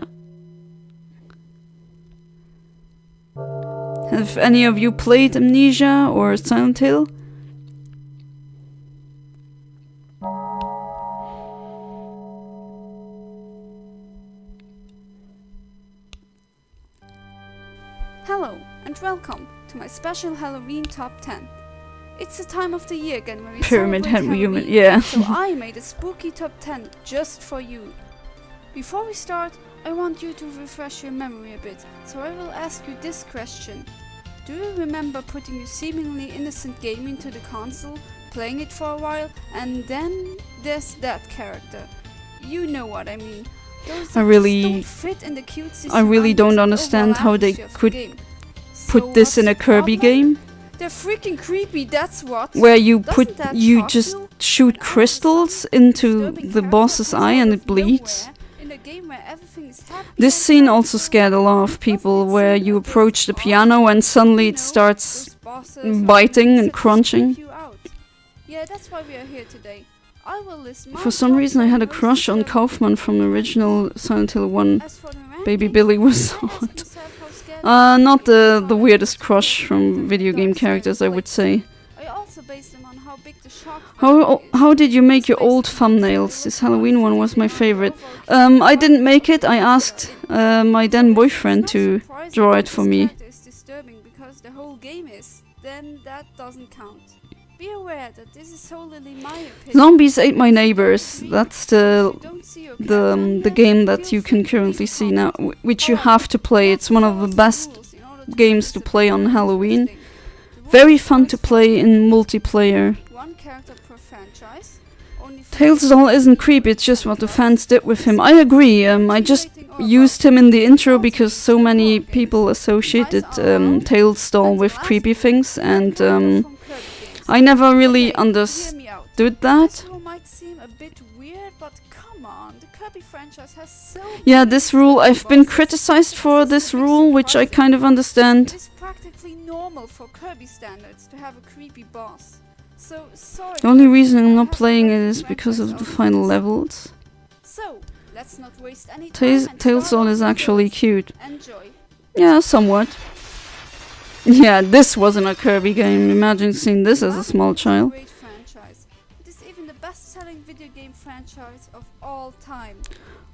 Have any of you played Amnesia or Silent Hill? Hello and welcome to my special Halloween Top 10. It's the time of the year again when we Pyramid celebrate Halloween, Halloween, yeah. so I made a spooky Top 10 just for you. Before we start, I want you to refresh your memory a bit, so I will ask you this question. Do you remember putting your seemingly innocent game into the console, playing it for a while, and then there's that character? You know what I mean. I really don't understand how they could put this in a Kirby game. They're freaking creepy, that's what. Where you just shoot crystals into the boss's eye and it bleeds. This scene also scared a lot of people, where you approach the piano and suddenly it starts biting and crunching. Yeah, that's why we are here today. For some reason I had a crush on Kaufman from the original Silent Hill 1. Baby Billy was hot. Not the weirdest crush from video game characters, I would say. How did you make your old thumbnails? This Halloween one was my favorite. I didn't make it. I asked my then boyfriend to draw it for me. Then that doesn't count. Be aware that this is solely my opinion. Zombies Ate My Neighbors. That's the game that you can currently see now, which you have to play. It's one of the best games to play on Halloween. Very fun to play in multiplayer. Tails doll isn't creepy, it's just what the fans did with him. I agree. I just used him in the intro because so many people associated Tails doll with creepy things, and I never really understood that. Yeah, this rule, I've been criticized for this rule, which I kind of understand. It's practically normal for Kirby standards to have a creepy boss. So sorry. The only reason I'm not playing it is because of the final levels. So, let's not waste any time. Tails doll is actually cute. Enjoy. Yeah, somewhat. Yeah, this wasn't a Kirby game. Imagine seeing this as a small child. Great franchise. It is even the best-selling video game franchise of all time.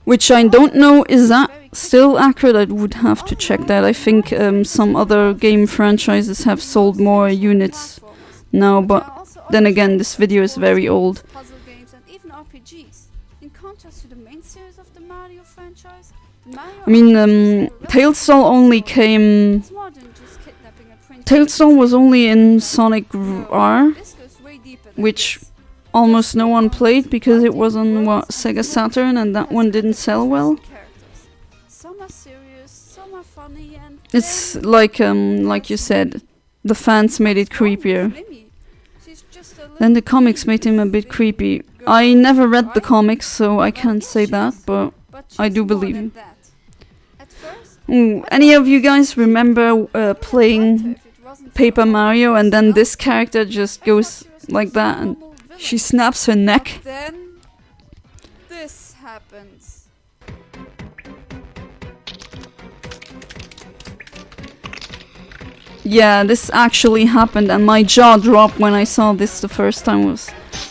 Which I don't know, is that still accurate? I would have to check that. I think some other game franchises have sold more units now, but then again, this video is very old. Puzzle games and even RPGs. In contrast to the main series of the Mario franchise, I mean, Tails doll only came... Tails doll was only in Sonic R, which almost no one played because it was on Sega Saturn, and that one didn't sell well. Some are serious, some are funny, and It's like you said, the fans made it creepier. Then the comics made him a bit creepy. I never read the comics, so I can't say that, but I do believe him. Any of you guys remember playing Paper Mario and then this character just goes like that and she snaps her neck? Then this happens. Yeah, this actually happened and my jaw dropped when I saw this the first time.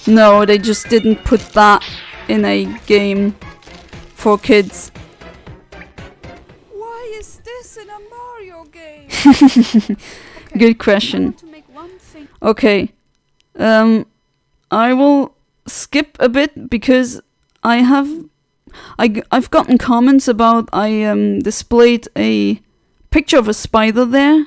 No, they just didn't put that in a game for kids. Why is this in a Mario game? Good question. Okay, I will skip a bit because I've gotten comments about I displayed a picture of a spider there,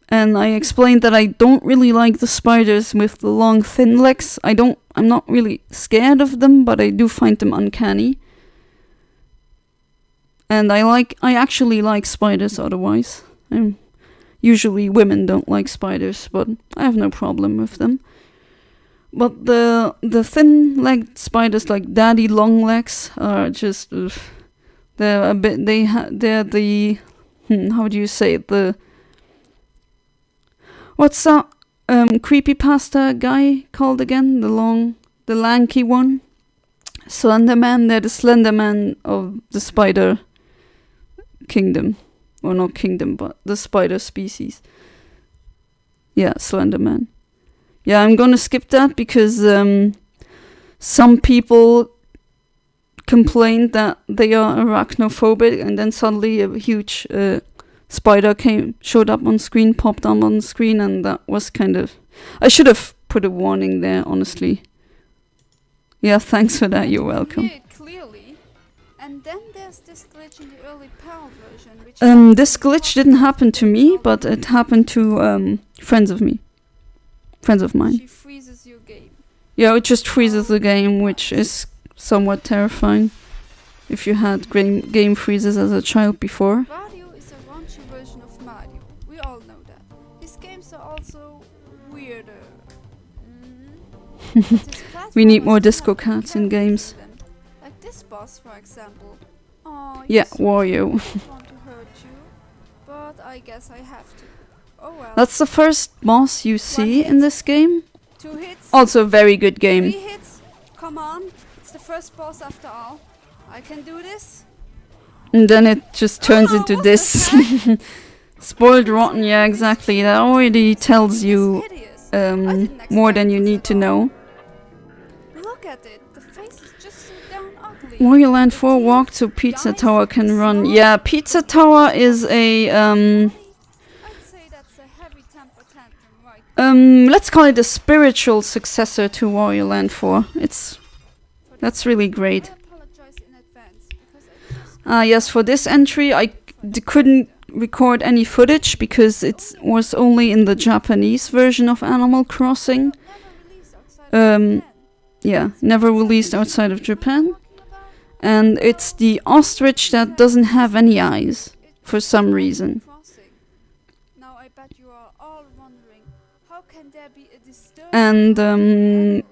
and I explained that I don't really like the spiders with the long thin legs. I'm not really scared of them, but I do find them uncanny. And I actually like spiders otherwise. Usually women don't like spiders, but I have no problem with them. But the thin-legged spiders like daddy long legs are just they're a bit they're the how do you say it? What's that creepypasta guy called again? The lanky one? Slenderman. They're the Slenderman of the spider kingdom. Or not kingdom, but the spider species. Yeah, Slenderman. Yeah, I'm gonna skip that because some people complained that they are arachnophobic, and then suddenly a huge spider showed up on screen, popped on screen, and that was kind of... I should have put a warning there, honestly. Yeah, thanks for that, you're welcome. Clearly. And then there's this glitch in the early PAL version, which this glitch didn't happen to me, but it happened to friends of mine. She freezes your game. Yeah, it just freezes the game, which is somewhat terrifying. If you had game freezes as a child before. Mario is a raunchy version of Mario. We all know that. His games are also weirder. We need more disco cats in games. Like this boss, for example. Oh, yeah, Wario. I don't want to hurt you, but I guess I have to. Oh well. That's the first boss you see in this game. 2 hits. Also a very good game. 3 hits. Come on. It's the first boss after all. I can do this. And then it just turns into this. Spoiled rotten, yeah, exactly. That already tells you more than you need to know. Look at it. The face is just so damn ugly. Wario Land 4 walk so Pizza Tower can run. Yeah, Pizza Tower is a I'd say that's a heavy temper tantrum, right? let's call it a spiritual successor to Wario Land 4. That's really great. I apologize in advance because I just Yes, for this entry I couldn't record any footage because it was only in the Japanese version of Animal Crossing. Never released outside of Japan. And it's the ostrich that doesn't have any eyes for some reason. Now I bet you are all wondering, how can there be a disturbing And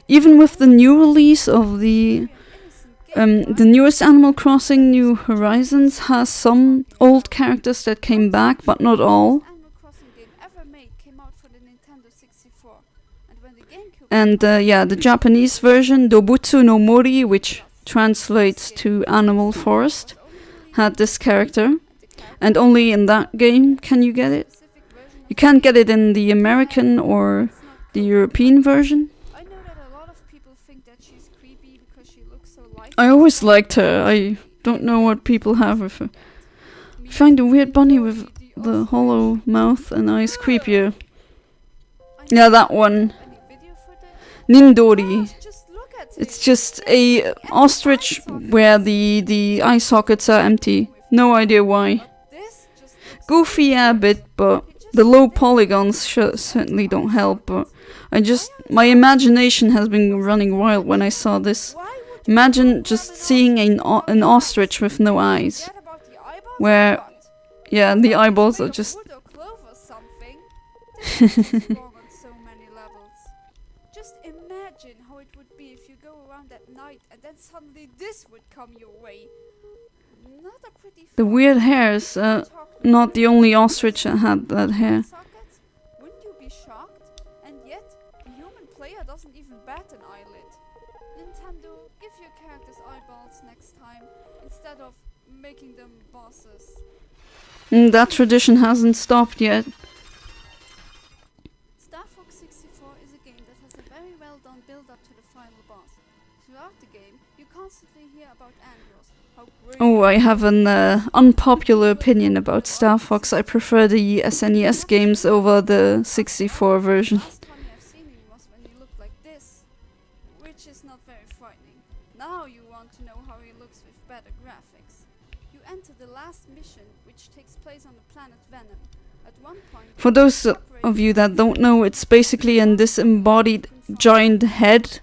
even with the new release of the newest Animal Crossing, New Horizons, has some old characters that came back, but not all. Animal Crossing game ever made came out for the Nintendo 64, and when the GameCube And the Japanese version, Dobutsu no Mori, which translates to Animal Forest, had this character. And only in that game can you get it. You can't get it in the American or the European version. I know that a lot of people think that she's creepy because she looks so lifeless. I always liked her. I don't know what people have with her. I find the weird bunny with the hollow mouth and eyes creepier. Yeah, that one. Any video footage? Nindori. Just look at It's just a ostrich where the eye sockets are empty. No idea why. this. Just looks Goofy, yeah, a bit, but the low polygons certainly don't help. But My imagination has been running wild when I saw this. Imagine just seeing an ostrich with no eyes. Where, yeah, the eyeballs are just... Just imagine how it would be if you go around at night and then suddenly this would come your way. Not a pretty The weird hair is not the only ostrich that had that hair. Wouldn't you be shocked? And yet, the human player doesn't even bat an eyelid. Nintendo, give your characters eyeballs next time, instead of making them bosses. That tradition hasn't stopped yet. Star Fox 64 is a game that has a very well done build-up to the final boss. Throughout the game, you constantly hear about Andros. Oh, I have an unpopular opinion about Star Fox. I prefer the SNES games over the 64 version. Last time you have seen him was when he looked like this, which is not very frightening. Now you want to know how he looks with better graphics. You enter the last mission, which takes place on the planet Venom. At one point, For those of you that don't know, it's basically a disembodied giant head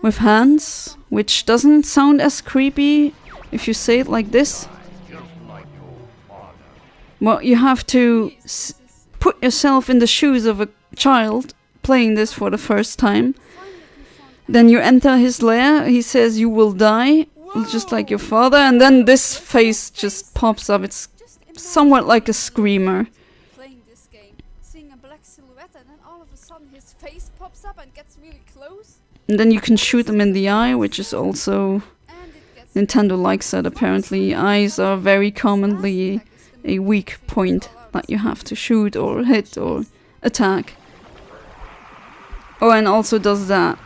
with hands, which doesn't sound as creepy if you say it like this. Well, you have to put yourself in the shoes of a child playing this for the first time. Then you enter his lair, he says you will die, just like your father, and then this face just pops up. It's somewhat like a screamer. Playing this game, seeing a black silhouette, and then all of a sudden his face pops up and gets really close. And then you can shoot them in the eye, which is also... Nintendo likes that apparently. Eyes are very commonly a weak point that you have to shoot or hit or attack. Oh, and also does that.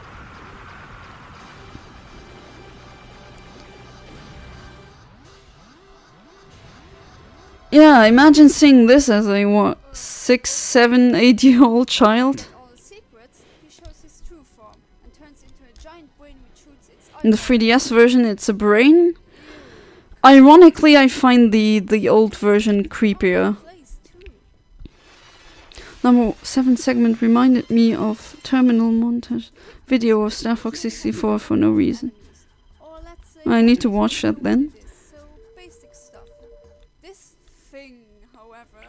Yeah, imagine seeing this as a, what, 6, 7, 8-year-old child. In the 3DS version, it's a brain. Ironically, I find the old version creepier. Number 7 segment reminded me of terminal montage video of Star Fox 64 for no reason. I need to watch that then. This thing, however,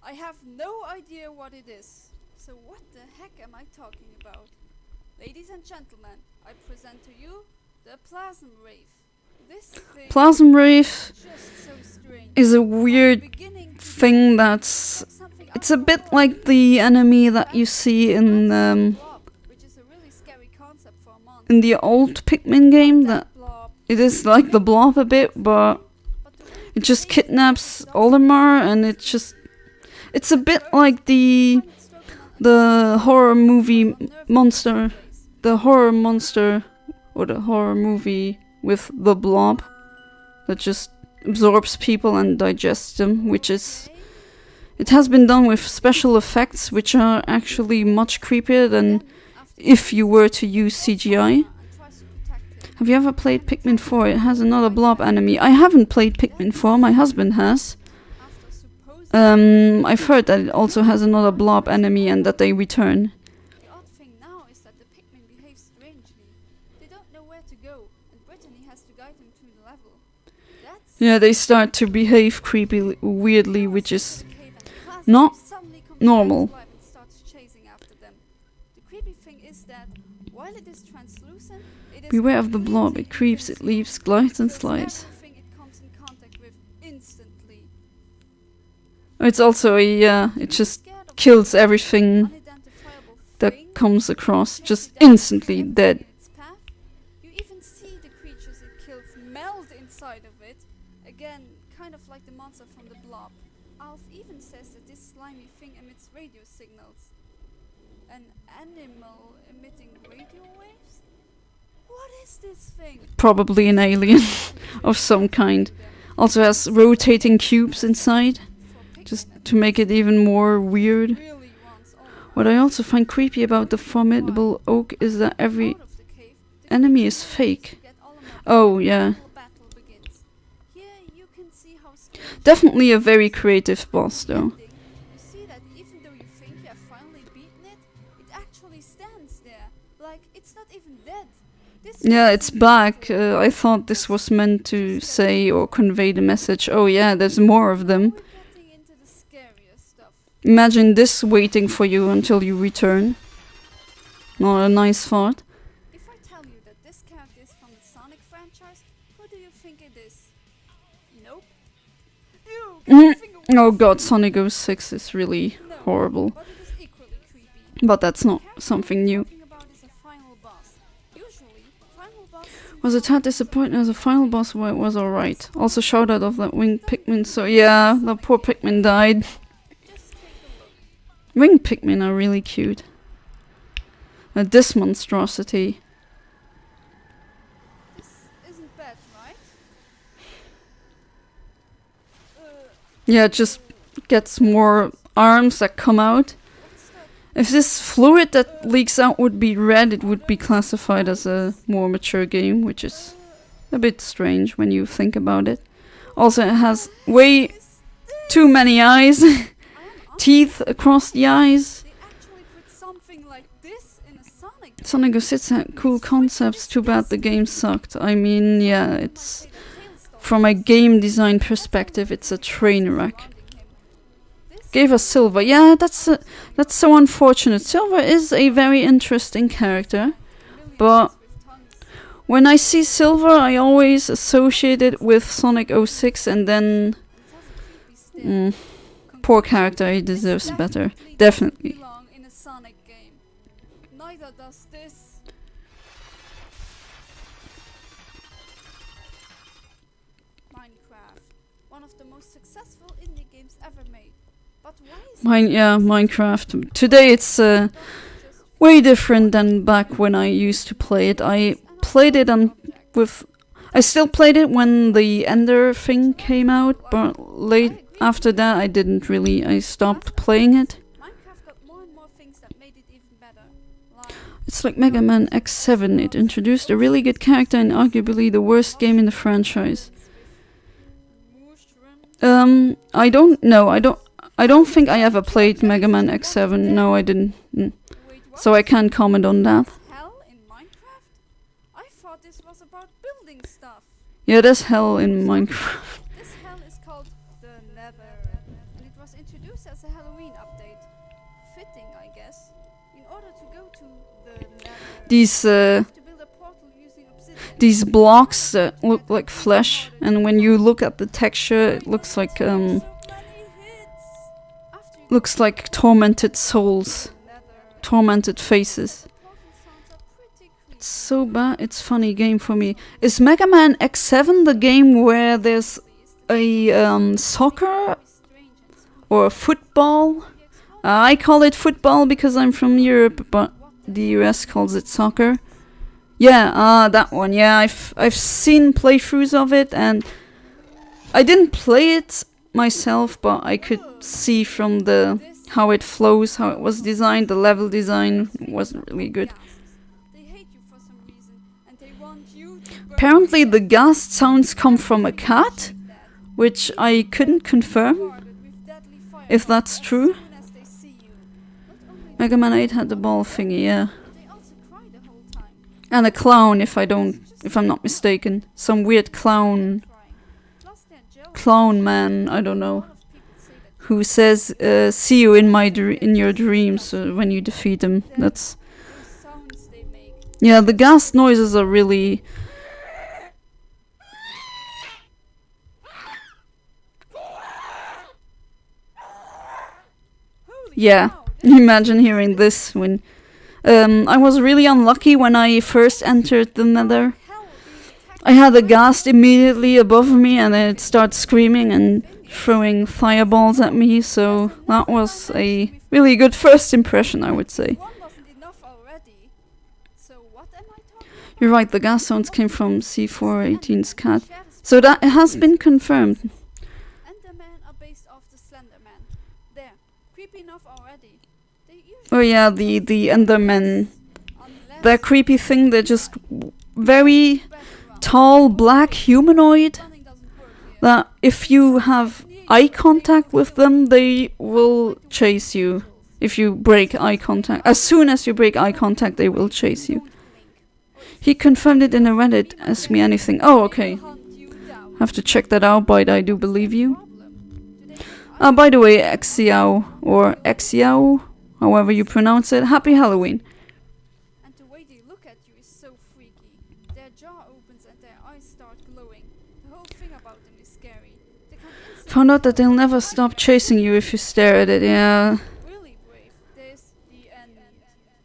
I have no idea what it is. So what the heck am I talking about? Ladies and gentlemen, I present to you the Plasm Wraith. This thing Plasm Wraith just so strange. is a weird thing that's... It's a bit like the enemy that you see in the old Pikmin game. That it is like the Blob a bit, but it just kidnaps Olimar, and it's a bit like the horror movie monster, the horror monster or the horror movie with the Blob that just absorbs people and digests them, which is... It has been done with special effects, which are actually much creepier than if you were to use CGI. Have you ever played Pikmin 4? It has another blob enemy. I haven't played Pikmin 4, my husband has. I've heard that it also has another blob enemy and that they return. The odd thing now is that the Pikmin behave strangely. They don't know where to go, and Brittany has to guide them through the level. Yeah, they start to behave creepy, weirdly, which is... not normal. Beware of the blob, it creeps, it leaves, glides and slides. It's also it just kills everything that comes across, just instantly dead. You even see the creatures it kills melt inside of it. Again, kind of like the monster from the blob. Alf even says that this slimy thing emits radio signals. An animal emitting radio waves? What is this thing? Probably an alien of some kind. Also has rotating cubes inside, just to make it even more weird. What I also find creepy about the formidable oak is that every enemy is fake. Oh, yeah. Definitely a very creative boss, though. You see that even though you think you have finally beaten it, it actually Yeah, it's back. I thought this was meant to say or convey the message, oh yeah, there's more of them. We're getting into the scarier stuff. Imagine this waiting for you until you return. Not a nice thought. If I tell you that this character is from the Sonic franchise, who do you think it is? Nope. Ew, Mhm. finger Oh waves. god, Sonic 06 is really No, horrible. but it is equally creepy. But that's not Character something I'm new. talking about is a final boss. Usually, final boss Was a tad disappointing as a final boss where it was alright. Also shout out of that winged Pikmin, so yeah, the poor Pikmin died. just take a look. Winged Pikmin are really cute. This monstrosity. This isn't bad, right? Yeah, it just gets more arms that come out. What's that? If this fluid that leaks out would be red, it would be classified as a more mature game, which is a bit strange when you think about it. Also, it has way too many eyes, I am teeth across the eyes. They actually put something like this in a Sonic. Sonic 06 had cool concepts, too bad the game sucked. I mean, yeah, it's... From a game design perspective, it's a train wreck. Gave us Silver. Yeah, that's so unfortunate. Silver is a very interesting character, but when I see Silver, I always associate it with Sonic 06, and then poor character, he deserves better. Definitely. Belong in a Sonic game. Neither does this. Minecraft, one of the most successful indie games ever made. But why is Minecraft. Today it's way different than back when I used to play it. I played it I still played it when the Ender thing came out, but late after that I didn't really. I stopped playing it. Minecraft got more and more things that made it even better. Like It's like Mega Man X7. It introduced a really good character and arguably the worst game in the franchise. mushroom. I don't know. I don't think I ever played Mega Man X7. No, I didn't. Wait, what? So I can't comment on that. Hell in Minecraft? I thought this was about building stuff. Yeah, there's hell in Minecraft. This hell is called the Nether, and it was introduced as a Halloween update. Fitting, I guess. In order to go to the Nether, These you have to build a portal using obsidian. these blocks that look like flesh, and when you look at the texture, it looks like So many hits. After you looks like tormented souls, go to the Nether, tormented faces. the portal sounds are pretty creepy. It's so bad. It's funny game for me. Is Mega Man X7 the game where there's a soccer or a football? I call it football because I'm from Europe, but the US calls it soccer. Yeah, that one. Yeah, I've seen playthroughs of it, and I didn't play it myself, but I could see from the how it flows, how it was designed, the level design wasn't really good. They hate you for some reason, and they want you to burn Apparently, the ghast sounds come from a cat, which I couldn't confirm. guarded with deadly If fireballs that's as true. soon as they see you. Not only Mega Man 8 had the ball thingy, yeah. but they also cry the whole time. And a clown, if I'm not mistaken. Some weird clown, Crying. Plus they're jealous. clown man, I don't A know, lot of people say that who says, see you in in your dreams when you defeat him. That's, those sounds they make. yeah, the ghast noises are really... Holy Yeah, cow, this imagine hearing this when... I was really unlucky when I first entered the Nether. hell being attacked I had a ghast immediately above me, and then it started screaming and throwing fireballs at me, so that was a really good first impression, I would say. One wasn't enough already. So what am I talking about? You're right, the ghast sounds came from C418's cat. So that has been confirmed. Endermen are based off the Slenderman. There, creepy enough already. They usually Oh yeah, the Endermen. unless That creepy thing, they're just very spread around. tall, black, humanoid. Running doesn't work here. That if you have eye contact with them, they will chase you. If you break eye contact. As soon as you break eye contact, they will chase you. Don't blink. He confirmed it in a Reddit. Ask me anything. Oh, okay. Hunt you down. Have to check that out, but I do believe you. Problem. Do they think By the way, Xiao or Xiao, however you pronounce it, happy Halloween. And the way they look at you is so freaky. Their jaw opens and their eyes start glowing. The whole thing about them is scary. They can instantly Found out that tell they'll when never you're stop there. chasing you if you stare at it, yeah. Really brave. There's the end.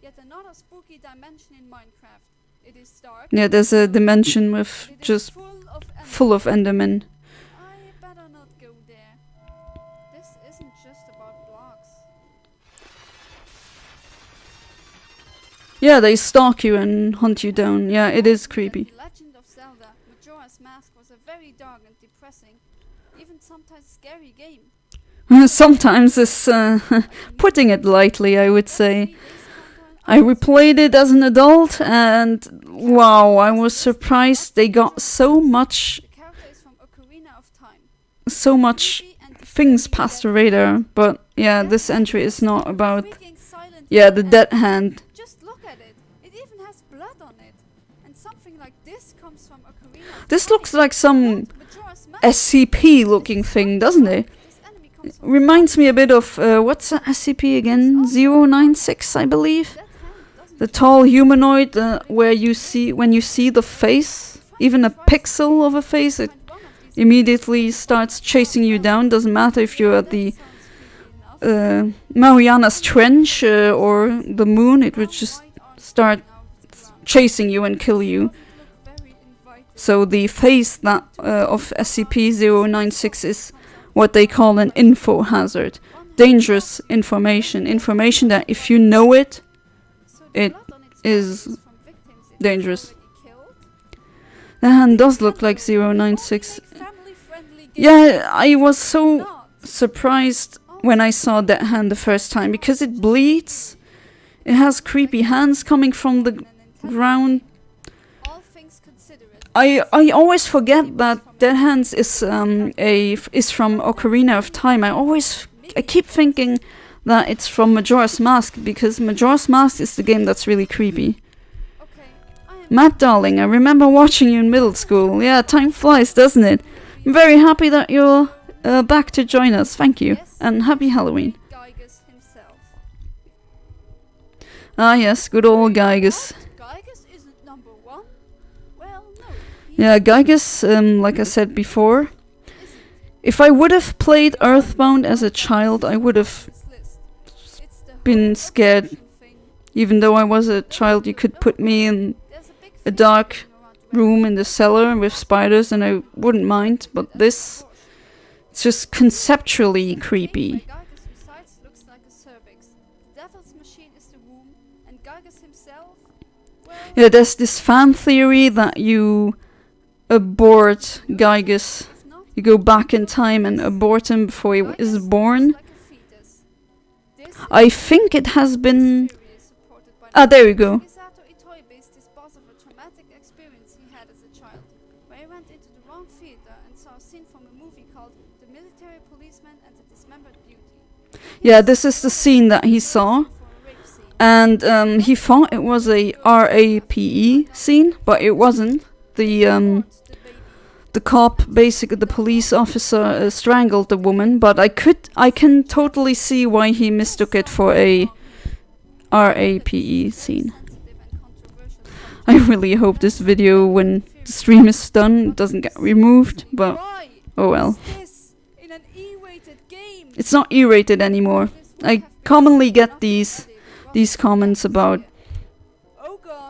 Yet another spooky dimension in Minecraft. It is dark. Yeah, there's a dimension with It is just full of Endermen. I better not go there. This isn't just about blocks. Yeah, they stalk you and hunt you down. Yeah, it is creepy. The Legend of Zelda: Majora's Mask was a very dark and depressing, even sometimes scary game. Sometimes it's putting it lightly, I would say. I replayed it as an adult and wow, I was surprised they got so much The character is from Ocarina of Time. things Creepy and past the disturbing. radar, but yeah, this entry is not about Freaking silent yeah, the and dead hand. just look at it. It even has blood on it. And something like this comes from Ocarina of This Time. looks like some Majora's Mask. SCP looking thing, doesn't it? This enemy comes from Reminds me a bit of what's the SCP again? 096, I believe. that hand, doesn't The it? tall humanoid where you see when you see the face, even a pixel of a face, it Find one of these immediately starts chasing you down. Doesn't matter if you're at the That sounds creepy enough. Marianas Trench or the moon, it would just start chasing you and kill you. So the face that of SCP-096 is what they call an info hazard. Dangerous information. Information that if you know it, it is dangerous. The hand does look like 096. Yeah, I was so surprised when I saw that hand the first time because it bleeds. It has creepy hands coming from the ground. I always forget that Dead Hands is from Ocarina of Time. I keep thinking that it's from Majora's Mask because Majora's Mask is the game that's really creepy. Matt darling, I remember watching you in middle school. Yeah, time flies, doesn't it? I'm very happy that you're back to join us. Thank you, and happy Halloween. Ah yes, good old Gygus. Gygus isn't number one? Well, no. Yeah, Gygus, like I said before, if I would have played Earthbound as a child, I would have been scared. Even though I was a child, you could put me in a dark room in the cellar with spiders and I wouldn't mind, but this, it's just conceptually creepy. Looks like a cervix. The devil's machine is the womb, and Gygus himself, well, Yeah, there's this fan theory that you abort Gygus. if not, You go back in time and abort him before he is Gygus born. looks like a fetus. This I think it has been... theory is supported by Ah, there we go. Misato Itoi based his boss of a traumatic experience he had as a child, where he went into the wrong theater and saw a scene from a movie called The Military Policeman and the Dismembered Beauty. Yeah, this is the scene that he saw. And he thought it was a RAPE scene, but it wasn't. The cop, basically the police officer, strangled the woman, but I can totally see why he mistook it for a RAPE scene. I really hope this video, when the stream is done, doesn't get removed, but oh well. It's not E-rated anymore. I commonly get these comments about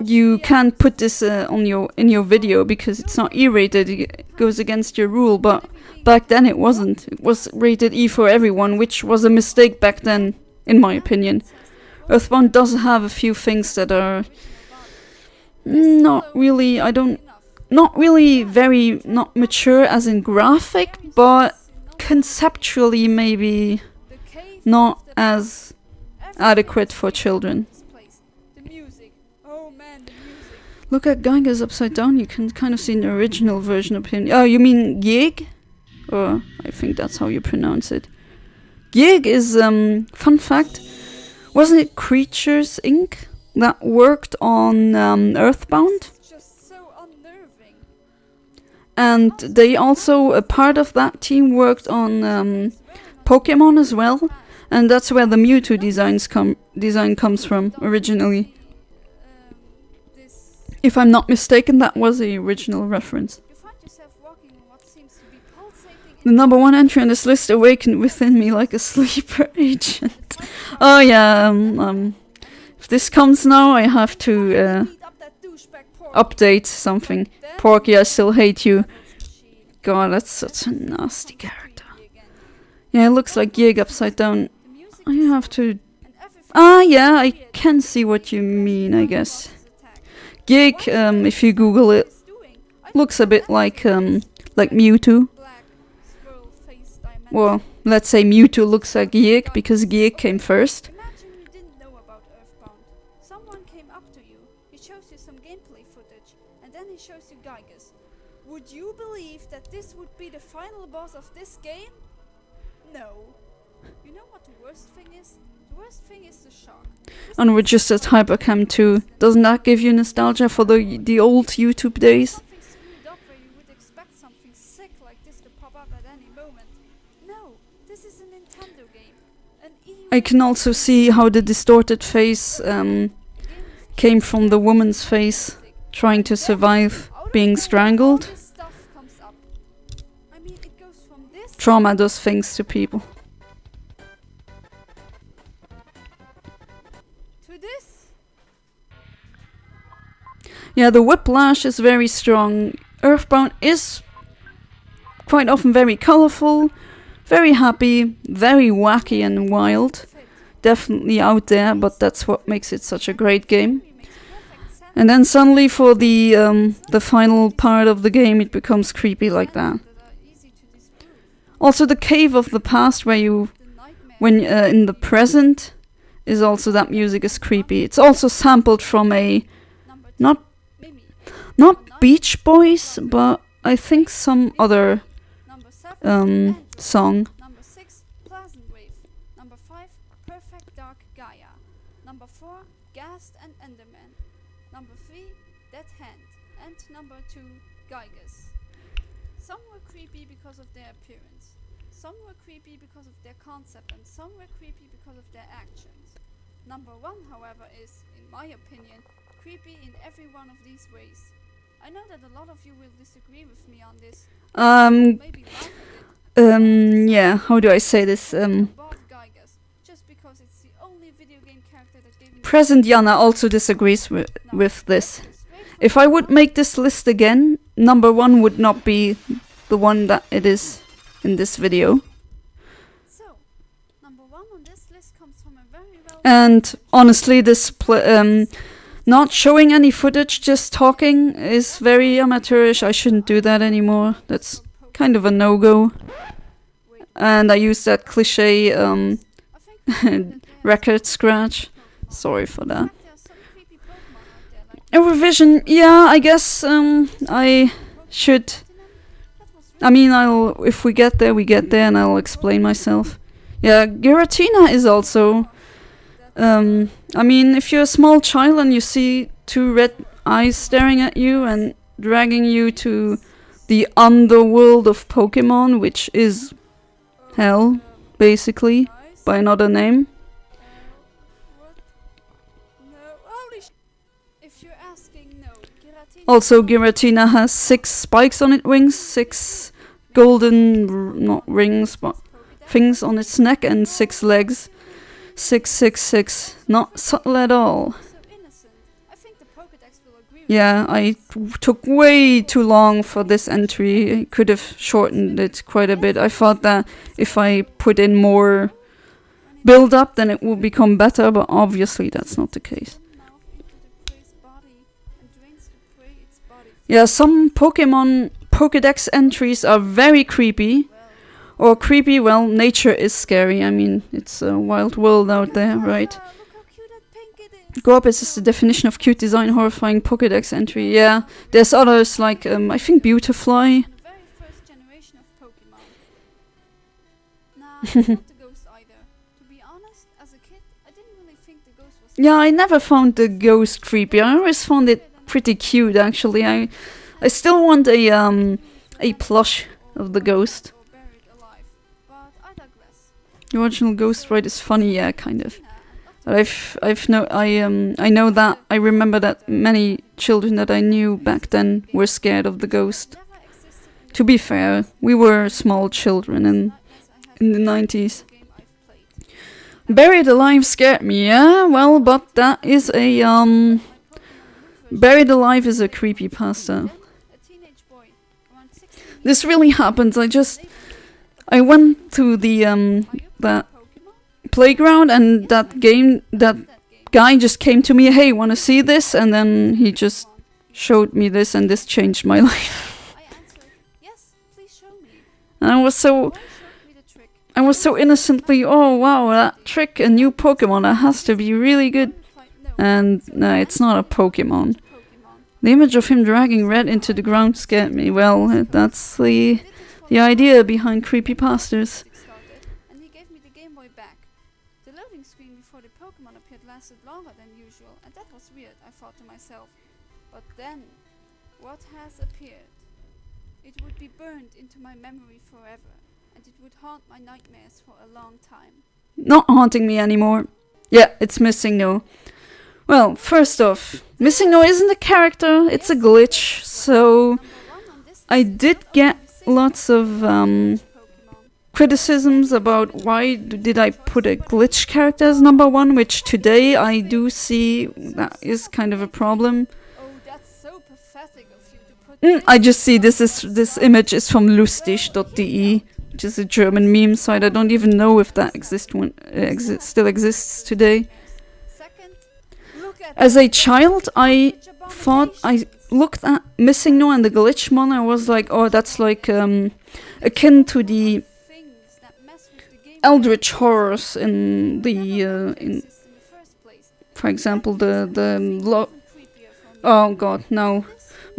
you can't put this in your video because it's not E-rated. It goes against your rule, but back then it wasn't. It was rated E for everyone, which was a mistake back then, in my opinion. Earthbound does have a few things that are not really very not mature as in graphic, but conceptually maybe not as adequate for children. Look at Gygus upside down, you can kind of see the original version of him. Oh, you mean Yig? Or I think that's how you pronounce it. Yig is, fun fact, wasn't it Creatures Inc. that worked on Earthbound? unnerving. And they also, a part of that team worked on Pokemon as well, and that's where the Mewtwo design comes from originally. If I'm not mistaken, that was the original reference. You find yourself walking on what seems to be pulsating. The number one entry on this list awakened within me like a sleeper agent. Oh yeah, if this comes now, I have to update something. Porky, I still hate you. God, that's such a nasty character. Yeah, it looks like Gig upside down. I have to... Ah, yeah, I can see what you mean, I guess. Gig, if you Google it, looks a bit like Mewtwo. Well, let's say Mewtwo looks like Gig because Gig came first. Imagine you didn't know about Earthbound. Someone came up to you, he shows you some gameplay footage, and then he shows you Gygas. Would you believe that this would be the final boss of this game? No. You know what the worst thing is? The worst thing is the shock. And we're just at Hypercam 2. Doesn't that give you nostalgia for the old YouTube days? Something screwed up where you would expect something sick like this to pop up at any moment. No, this is a Nintendo game. I can also see how the distorted face came from the woman's face trying to survive being strangled. Trauma does things to people. Yeah, the whiplash is very strong. Earthbound is quite often very colorful, very happy, very wacky and wild. Definitely out there, but that's what makes it such a great game. And then suddenly for the final part of the game it becomes creepy like that. Also the cave of the past where when in the present is also that music is creepy. It's also sampled from a not Beach Boys, but I think some other song. Number 6, Pleasant Wave. Number 5, Perfect Dark Gaia. Number 4, Ghast and Enderman. Number 3, Dead Hand. And number 2, Gygas. Some were creepy because of their appearance. Some were creepy because of their concept, and some were creepy because of their actions. Number 1, however, is, in my opinion, creepy in every one of these ways. I know that a lot of you will disagree with me on this. Maybe laugh at it. Yeah, how do I say this? Above Gygas, just because it's the only video game character that gave me Present Yana also disagrees with this. If I would make this list again, number 1 would not be the one that it is in this video. So, number 1 on this list comes from a very well... And honestly, this not showing any footage, just talking, is very amateurish. I shouldn't do that anymore. That's kind of a no-go. And I use that cliche record scratch. Sorry for that. A revision, yeah, I guess I should. I mean, if we get there, we get there, and I'll explain myself. Yeah, Giratina is also... I mean, if you're a small child and you see 2 red eyes staring at you and dragging you to the underworld of Pokemon, which is hell, basically, by another name. Also, Giratina has 6 spikes on its wings, 6 golden, not rings, but things on its neck, and 6 legs. 666, not subtle at all. Yeah, I took way too long for this entry. I could have shortened it quite a bit. I thought that if I put in more build up, then it would become better, but obviously that's not the case. Yeah, some Pokemon Pokédex entries are very creepy. Or creepy, well, nature is scary. I mean, it's a wild world out there, right? Gorbis is the definition of cute design, horrifying Pokédex entry. Yeah, there's others like, I think Beautifly. Yeah, I never found the ghost creepy. I always found it pretty cute actually. I still want a plush of the ghost. Or buried alive. But I digress. The original Ghost Ride is funny, yeah, kind of. But I know that I remember that many children that I knew back then were scared of the ghost. Never existed in To be fair, we were small children in the 90s. the game I've played. Buried Alive scared me, yeah? Well, but that is a Buried Alive is a creepypasta. A teenage boy, around 16 This really happens. I went to the that Pokemon? playground and that guy just came to me, "Hey, wanna see this?" And then he just showed me this, and this changed my life. I answered, yes, please show me. And I was so Boy showed me the trick. innocently, "Oh wow, that trick, a new Pokemon, that has to be really good." Replied, no, And no, it's not a Pokemon. Pokemon. The image of him dragging Red into the ground scared me. Well, that's the Did this for the idea behind creepypastas. started, and he gave me the Game Boy back. The loading screen before the Pokemon appeared lasted longer than usual, and that was weird, I thought to myself. But then, what has appeared? It would be burned into my memory forever, and it would haunt my nightmares for a long time. Not haunting me anymore. Yeah, it's Missing No. Well, first off, Missing No isn't a character, it's a glitch, so Number one on this I list is did not get only the same lots of Pokemon. criticisms about why did I put a glitch character as number one, which today I do see that is kind of a problem. Oh, that's so pathetic of you to put I just see this image is from lustig.de, which is a German meme site. I don't even know if that still exists today. Second, look at As a child, I glitch thought abomination. I looked at Missing No and the glitch mon. I was like, oh, that's like akin to the Things that mess with the game eldritch horrors in the never in, exist in the first place. for example, the Even creepier for me. oh god, no.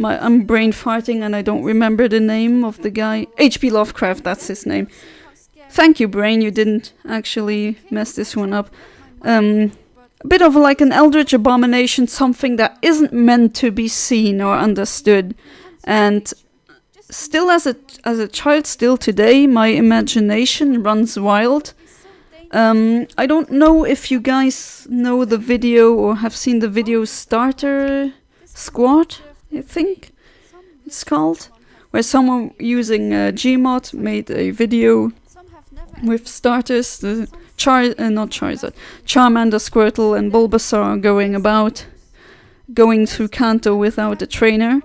I'm brain farting and I don't remember the name of the guy. H.P. Lovecraft, that's his name. See how scary Thank you, brain. You didn't actually mess this one up. my mind, A bit of like an eldritch abomination, something that isn't meant to be seen or understood. And still, as a child, still today, my imagination runs wild. I don't know if you guys know the video or have seen the video Starter Squad, I think it's called, where someone using Gmod made a video with starters, the Charmander, Squirtle, and Bulbasaur going through Kanto without a trainer.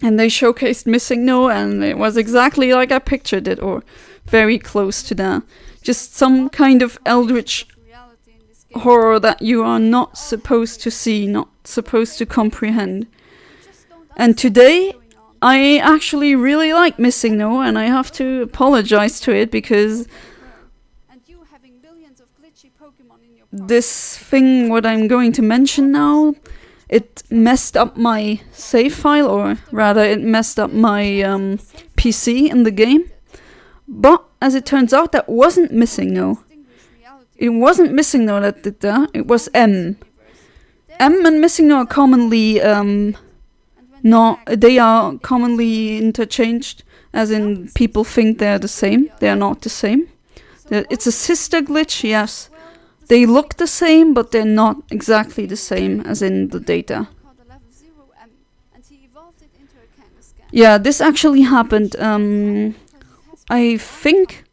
And they showcased Missing No, and it was exactly like I pictured it, or very close to that. Just some kind of eldritch horror that you are not supposed to see, not supposed to comprehend. And today, I actually really like Missing No, and I have to apologize to it because this thing, what I'm going to mention now, it messed up my save file, or rather, it messed up my PC in the game. But as it turns out, that wasn't Missing No. It wasn't Missing No that did that. It was M. M and Missing No are commonly they are commonly interchanged, as in people think they're the same. They are not the same. It's a sister glitch, yes. They look the same, but they're not exactly the same as in the data. Yeah, this actually happened. I think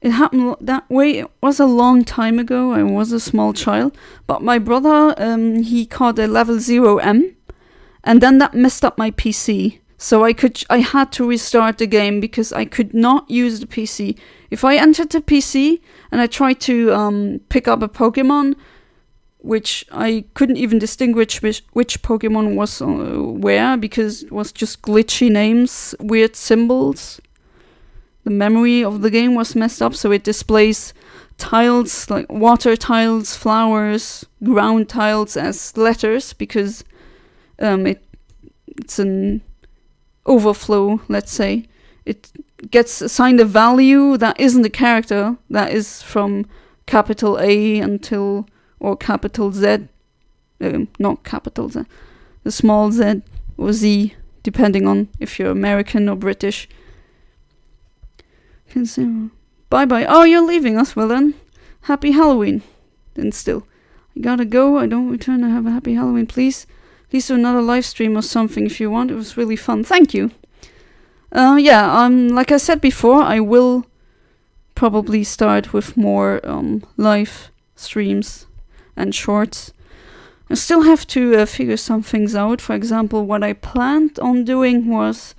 it happened that way. It was a long time ago. I was a small child. But my brother, he caught a level 0M. And then that messed up my PC. So I had to restart the game because I could not use the PC. If I entered the PC and I tried to pick up a Pokemon, which I couldn't even distinguish which Pokemon was where because it was just glitchy names, weird symbols. The memory of the game was messed up, so it displays tiles, like water tiles, flowers, ground tiles as letters because it's an overflow, let's say. It gets assigned a value that isn't a character, that is from capital A until, or capital Z, not capital Z. the small Z or Z, depending on if you're American or British. Bye bye. Oh, you're leaving us. Well then, happy Halloween. Then still, I gotta go. I don't return. I have a happy Halloween, please. Please do another live stream or something if you want. It was really fun. Thank you. Like I said before, I will probably start with more live streams and shorts. I still have to figure some things out. For example, what I planned on doing was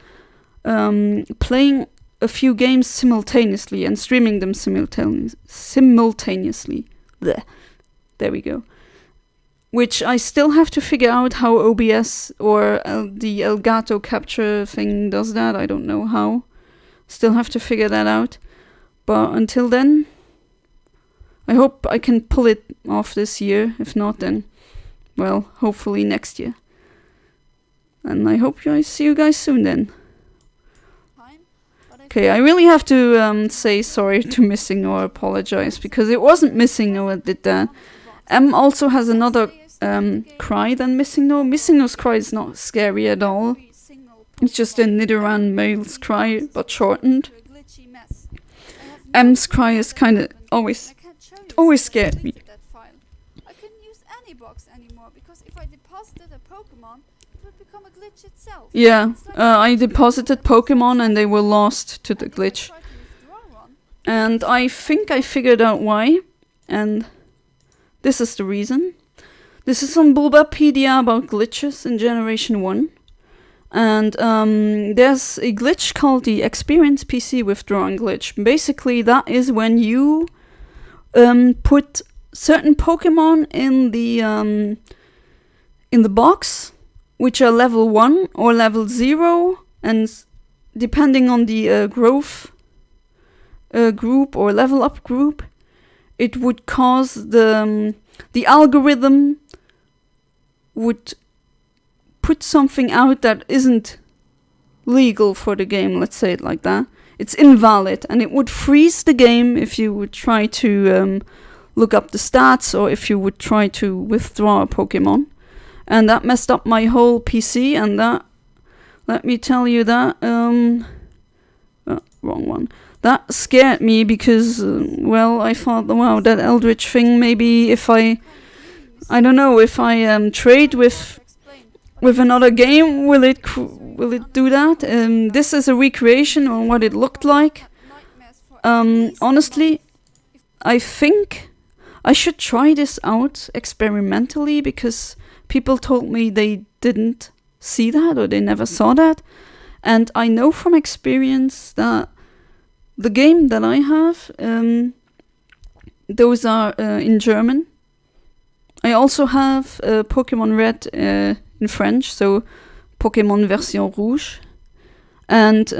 playing a few games simultaneously and streaming them simultaneously. Blech. There we go. Which I still have to figure out how OBS or the Elgato capture thing does that. I don't know how. Still have to figure that out. But until then, I hope I can pull it off this year. If not, then, well, hopefully next year. And I hope I see you guys soon then. Okay, I really have to say sorry to Missing or apologize, because it wasn't Missing No that did that. Also has another cry than Missing No. Missing No's cry is not scary at all. It's just a Nidoran male's cry, but shortened. M's cry is kind of always scared me. I couldn't use any box anymore because if I deposited a Pokemon, it would become a glitch itself. Yeah, I deposited Pokemon and they were lost to the glitch. And I think I figured out why. And this is the reason. This is on Bulbapedia about glitches in Generation 1. And there's a glitch called the Experience PC Withdrawing glitch. Basically, that is when you put certain Pokemon in the box, which are level 1 or level 0, and depending on the growth group or level up group, it would cause the algorithm would put something out that isn't legal for the game, let's say it like that. It's invalid, and it would freeze the game if you would try to look up the stats or if you would try to withdraw a Pokemon. And that messed up my whole PC, and that, let me tell you that, wrong one. That scared me because, I thought, wow, that Eldritch thing, maybe if I don't know, if I trade with another game, will it do that? This is a recreation on what it looked like. Honestly, I think I should try this out experimentally because people told me they didn't see that or they never saw that. And I know from experience that the game that I have, those are in German. I also have Pokemon Red in French, so Pokemon Version Rouge. And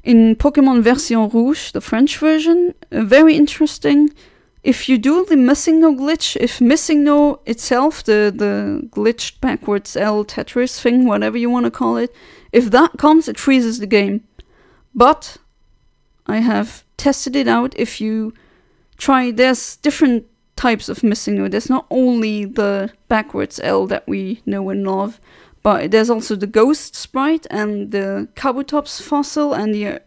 in Pokemon Version Rouge, the French version, very interesting. If you do the Missing No glitch, if Missing No itself, the glitched backwards L Tetris thing, whatever you want to call it, if that comes, it freezes the game. But I have tested it out. If you try, there's different types of Missing No. There's not only the backwards L that we know and love, but there's also the Ghost Sprite and the Kabutops fossil and the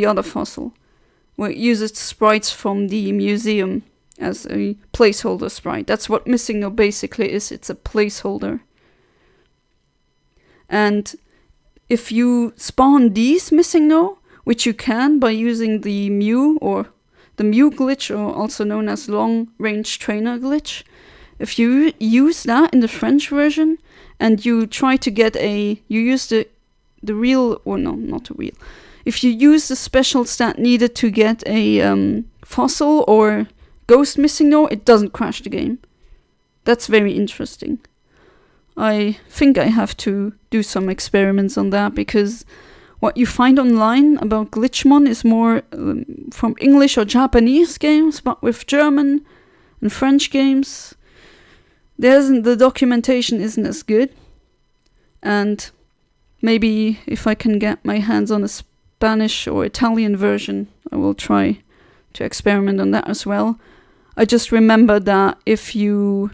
other fossil, where it uses sprites from the museum as a placeholder sprite. That's what Missing No basically is. It's a placeholder. And if you spawn these Missing No, which you can by using the Mew or the Mew glitch, or also known as Long Range Trainer glitch, if you use that in the French version and you try to get you use the real, or no, not the real. If you use the special stat needed to get a fossil or ghost Missing No, it doesn't crash the game. That's very interesting. I think I have to do some experiments on that, because what you find online about Glitchmon is more from English or Japanese games, but with German and French games, the documentation isn't as good. And maybe if I can get my hands on a Spanish or Italian version, I will try to experiment on that as well. I just remember that if you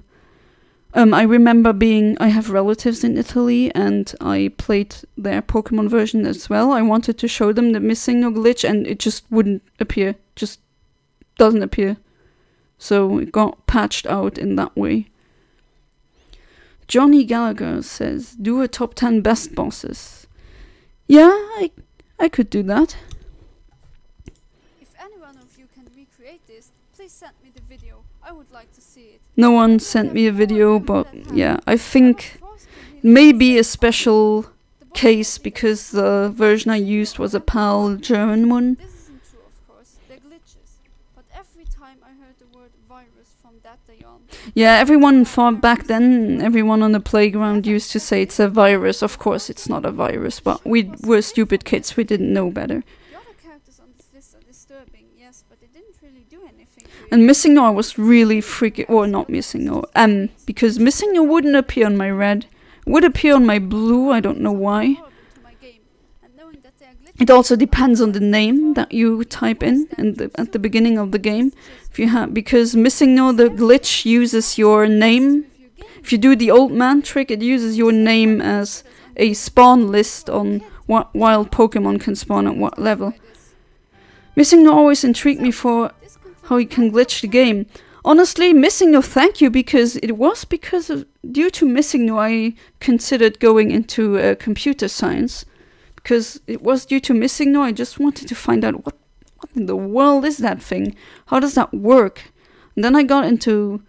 I remember I have relatives in Italy, and I played their Pokemon version as well. I wanted to show them the missing no glitch, and it just wouldn't appear. Just doesn't appear. So it got patched out in that way. Johnny Gallagher says, do a top 10 best bosses. Yeah, I could do that. If any one of you can recreate this, please send me the video. I would like to see it. No one sent me a video, but yeah, I think maybe a special case because the version I used was a PAL German one. This isn't true, of course. They're glitches. But every time I heard the word virus from that day on. Yeah, everyone thought back then, everyone on the playground used to say it's a virus. Of course, it's not a virus, but we were stupid kids. We didn't know better. The other characters on this list are disturbing, yes, but they didn't really do anything. And Missing No was really freaking... Or not Missing No. Because Missing No wouldn't appear on my red. It would appear on my blue, I don't know why. It also depends on the name that you type in at the beginning of the game. Because Missing No, the glitch uses your name. If you do the old man trick, it uses your name as a spawn list on what wild Pokemon can spawn at what level. Missing No always intrigued me for how you can glitch the game. Honestly, Missing No, thank you, because it was due to Missing No I considered going into computer science. Because it was due to Missing No, I just wanted to find out what in the world is that thing? How does that work? And then I got into,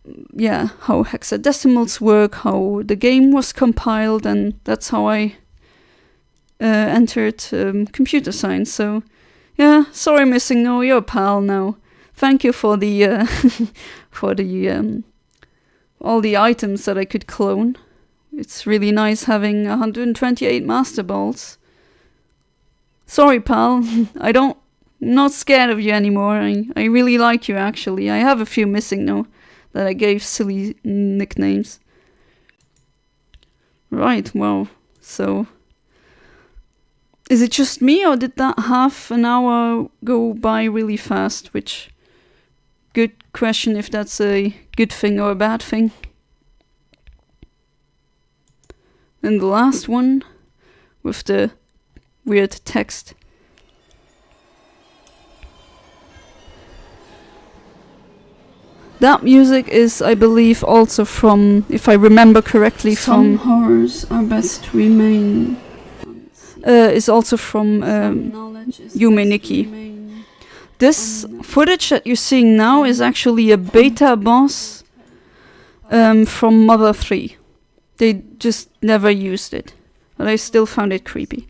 how hexadecimals work, how the game was compiled, and that's how I entered computer science. So, yeah, sorry Missing No, you're a pal now. Thank you for the all the items that I could clone. It's really nice having 128 Master Balls. Sorry, pal. I'm not scared of you anymore. I really like you, actually. I have a few Missing No that I gave silly nicknames. Right, well, so... Is it just me, or did that half an hour go by really fast? Which... Good question if that's a good thing or a bad thing. And the last one, with the weird text. That music is, I believe, also from, if I remember correctly, Some horrors are best remain. Is also from Yume Nikki. This footage that you're seeing now is actually a beta boss from Mother 3. They just never used it, but I still found it creepy.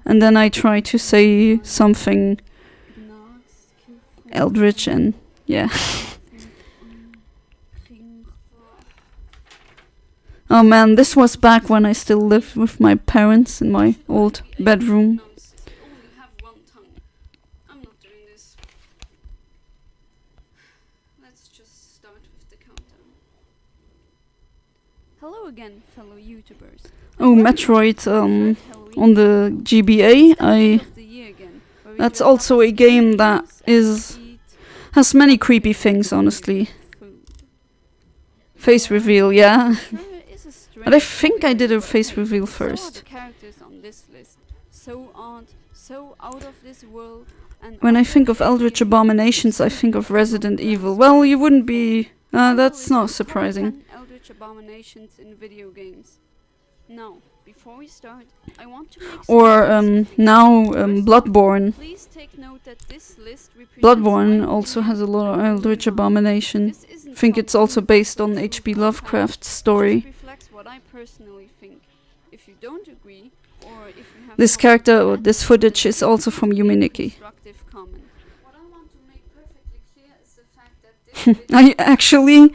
And then I tried to say something eldritch, and yeah. Oh man, this was back when I still lived with my parents in my old bedroom. Hello again, fellow YouTubers. Oh, Metroid on the GBA. That's also a game that has many creepy things, honestly. Face reveal, yeah. But I think I did a face reveal first. When I think of Eldritch Abominations, I think of Resident Evil. Well, you wouldn't be... that's not surprising. Abominations in video games. Now, before we start, I want to make Bloodborne. Please take note that this list Bloodborne also has a lot of Eldritch Abomination. I think it's also based on H.P. Lovecraft's story. Reflects what I personally think. If you don't agree, or if you have this character or this footage is also from Yume Nikki. What I want to make perfectly clear is the fact that this I actually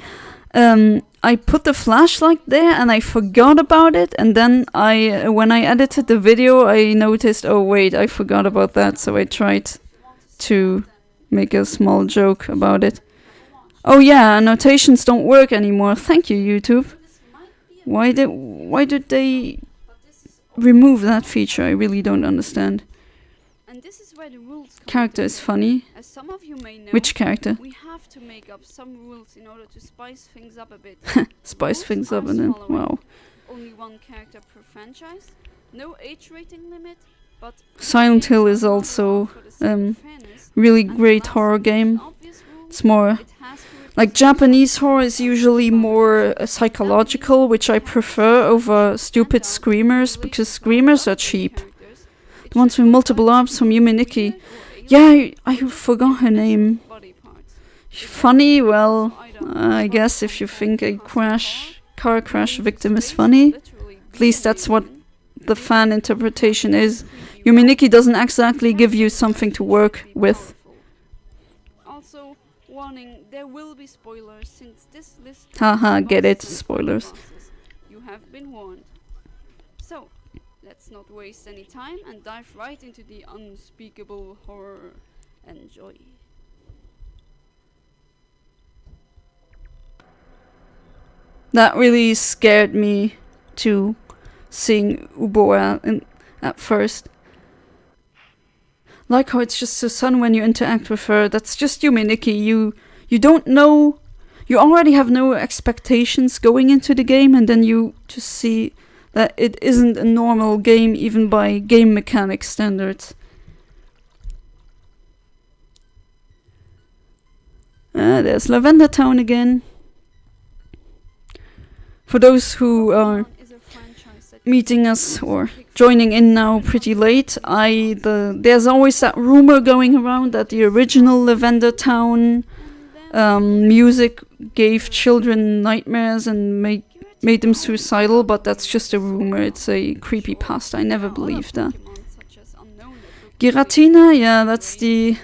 I put the flashlight there and I forgot about it, and then when I edited the video I noticed, oh wait, I forgot about that, so I tried to make a small joke about it. Oh yeah, annotations don't work anymore. Thank you, YouTube. Why did they remove that feature? I really don't understand. where the rules come character into is play. funny. As some of you may know, Which character? we have to make up some rules in order to spice things up a bit. Spice Rules things are up as and then following. wow. Only one character per franchise, no age rating limit, but Silent Hill is games are also for the sake of fairness, really and the great last horror and most game. obvious rule, It's more it has to like represent Japanese something horror is outside usually the more boundaries. psychological, which I prefer over stupid screamers because screamers are cheap. The ones with multiple arms from Yume Nikki. Yeah, I forgot her name. Funny? Well, I guess if you think a car crash victim is funny, at least that's what the fan interpretation is. Yume Nikki doesn't exactly give you something to work with. Also, warning, there will be spoilers since this list Haha, get it, consists of spoilers. bosses. You have been warned. So, let's not waste any time and dive right into the unspeakable horror. Enjoy. That really scared me to seeing Ubora at first. Like how it's just so sudden when you interact with her. That's just Yume Nikki. You don't know. You already have no expectations going into the game, and then you just see that it isn't a normal game even by game mechanic standards. There's Lavender Town again. For those who are meeting us or joining in now pretty late, there's always that rumor going around that the original Lavender Town music gave children nightmares and made them suicidal, but that's just a rumor. It's a creepypasta. I never believed that. Giratina, yeah, that's the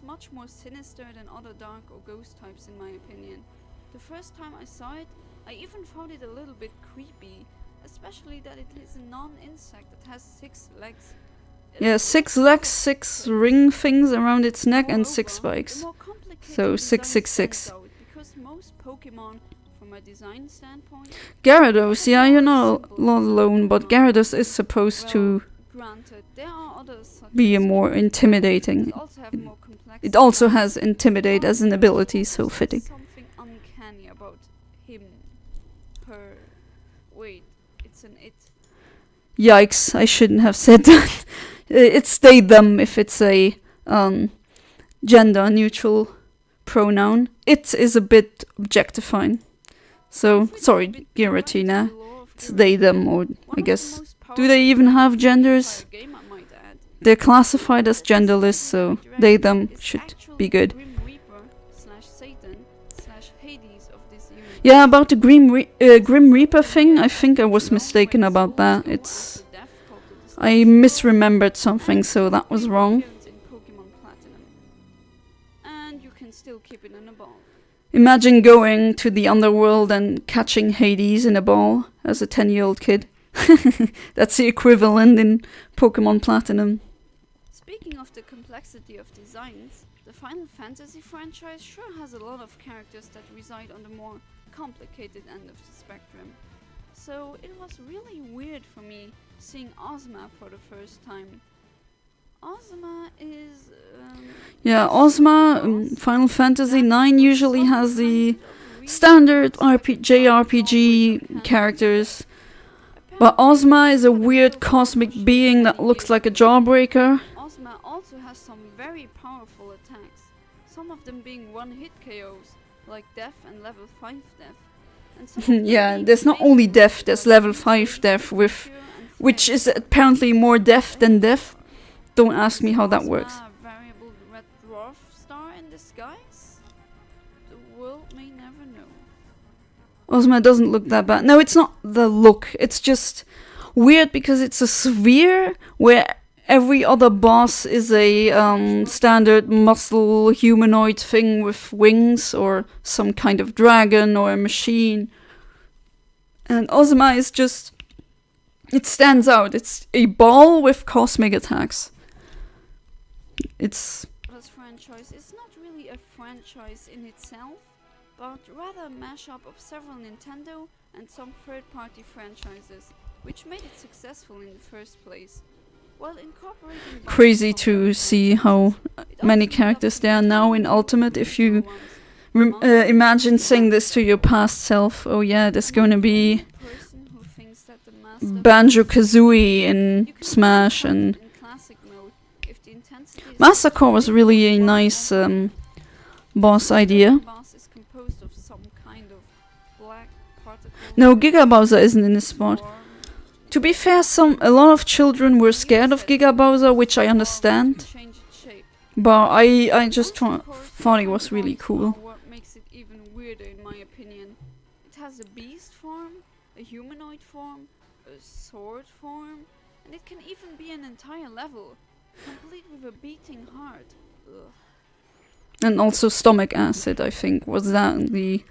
much more sinister than other dark or ghost types in my opinion. The first time I saw it, I even found it a little bit creepy, especially that it is a non-insect that has 6 legs. Yeah, 6 legs, 6 ring things around its neck and 6 spikes. So 666. Because most Pokemon, from a design standpoint, Gyarados, yeah, you're not alone, but Gyarados is supposed to granted, there are others be a more intimidating. It also has intimidate as an ability, so fitting. Something uncanny about him, her. Wait, it's an it. Yikes! I shouldn't have said that. It's they them if it's a gender-neutral pronoun. It is a bit objectifying. So sorry, Giratina. It's they them, or I guess. Do they even have genders? They're classified as genderless, so they them should be good. Yeah, about the Grim Reaper thing, I think I was mistaken about that. I misremembered something, so that was wrong. Imagine going to the underworld and catching Hades in a ball as a 10-year-old kid. That's the equivalent in Pokemon Platinum. Speaking of the complexity of designs, the Final Fantasy franchise sure has a lot of characters that reside on the more complicated end of the spectrum. So it was really weird for me seeing Ozma for the first time. Ozma is... Ozma, Final Fantasy IX usually has the standard JRPG characters. But Ozma is a weird cosmic being that looks like a jawbreaker. Ozma also has some very powerful attacks, some of them being one-hit KOs, like Death and level 5 Death. And some yeah, there's not only Death, there's level 5 Death, which is apparently more Death than Death. Don't ask me how that works. Variable red dwarf star in disguise? The world may never know. Ozma doesn't look that bad. No, it's not the look. It's just weird because it's a sphere where every other boss is a standard muscle humanoid thing with wings or some kind of dragon or a machine. And Ozma is just... It stands out. It's a ball with cosmic attacks. This franchise is not really a franchise in itself, but rather a mashup of several Nintendo and some third-party franchises, which made it successful in the first place. While incorporating Crazy to see how many characters there are now in Ultimate. If you imagine saying this to your past self, oh yeah, there's gonna be Banjo-Kazooie in Smash, and Master Core was really a nice boss idea. No, Giga Bowser isn't in this spot. To be fair, a lot of children were scared of Giga Bowser, which I understand. But I just thought it was really cool. What makes it even weirder in my opinion. It has a beast form, a humanoid form, a sword form, and it can even be an entire level, complete with a beating heart. Ugh. And also stomach acid, I think, was that in the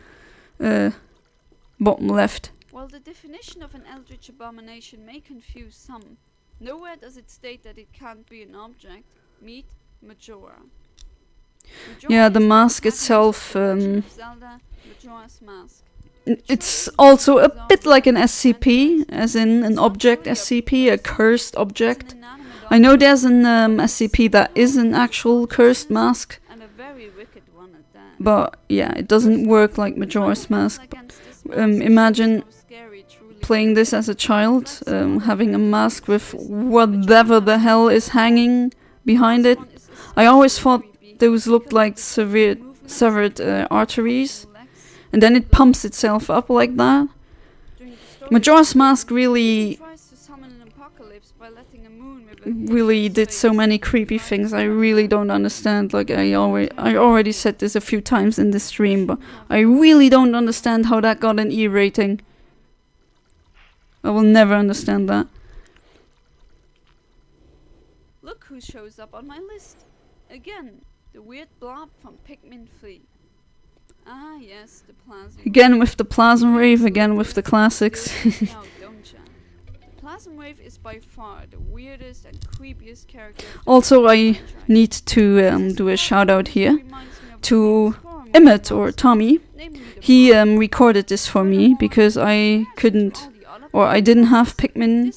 bottom left. While the definition of an eldritch abomination may confuse some, nowhere does it state that it can't be an object. Meet Majora. Yeah, the mask itself, Zelda, Majora's Mask. it's also a bit like an SCP, as in an object SCP, a cursed object. I know there's an SCP that is an actual cursed mask, And a very wicked one at that. but yeah, it doesn't work like Majora's Mask. Imagine playing this as a child, having a mask with whatever the hell is hanging behind it. I always thought those looked like severed arteries, and then it pumps itself up like that. Majora's Mask really did so many creepy things. I really don't understand. Like I already said this a few times in the stream, but I really don't understand how that got an E rating. I will never understand that. Look who shows up on my list. Again, the weird blob from Pikmin 3. Ah yes, the plasma. Again with the Plasma Wave, again with the classics. Now, don't ya? The Plasma Wave is by far the weirdest and creepiest character. Also, I need to do a shout out here to Emmett or Tommy. He recorded this for me because I couldn't, or I didn't have Pikmin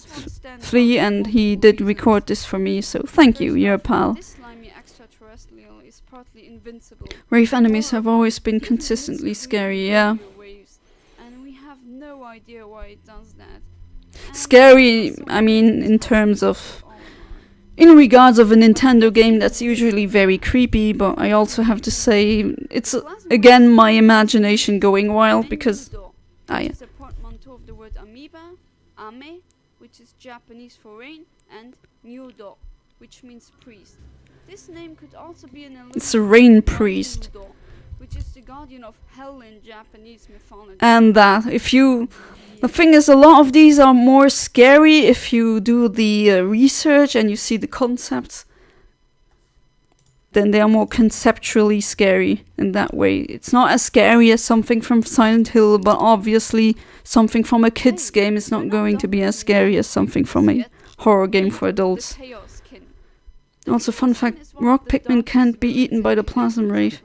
3, and he did record this for me, so thank you, you're a pal. This slimy extraterrestrial is partly invincible. Wraith enemies have always been consistently scary, yeah. And we have no idea why it does that. Scary, I mean, in terms of, in regards of a Nintendo game, that's usually very creepy, but I also have to say, it's again my imagination going wild, because Which is a portmanteau of the word amoeba, ame, which is Japanese for rain, and Myudo, which means priest. This name could also be an allusion it's a rain to priest. Myudo, which is the guardian of hell in Japanese mythology. And that, the thing is, a lot of these are more scary if you do the research and you see the concepts. Then they are more conceptually scary in that way. It's not as scary as something from Silent Hill, but obviously something from a kid's game is not going to be as scary as something from a horror game for adults. Also, fun fact, rock Pikmin can't be eaten by the Plasma Wraith.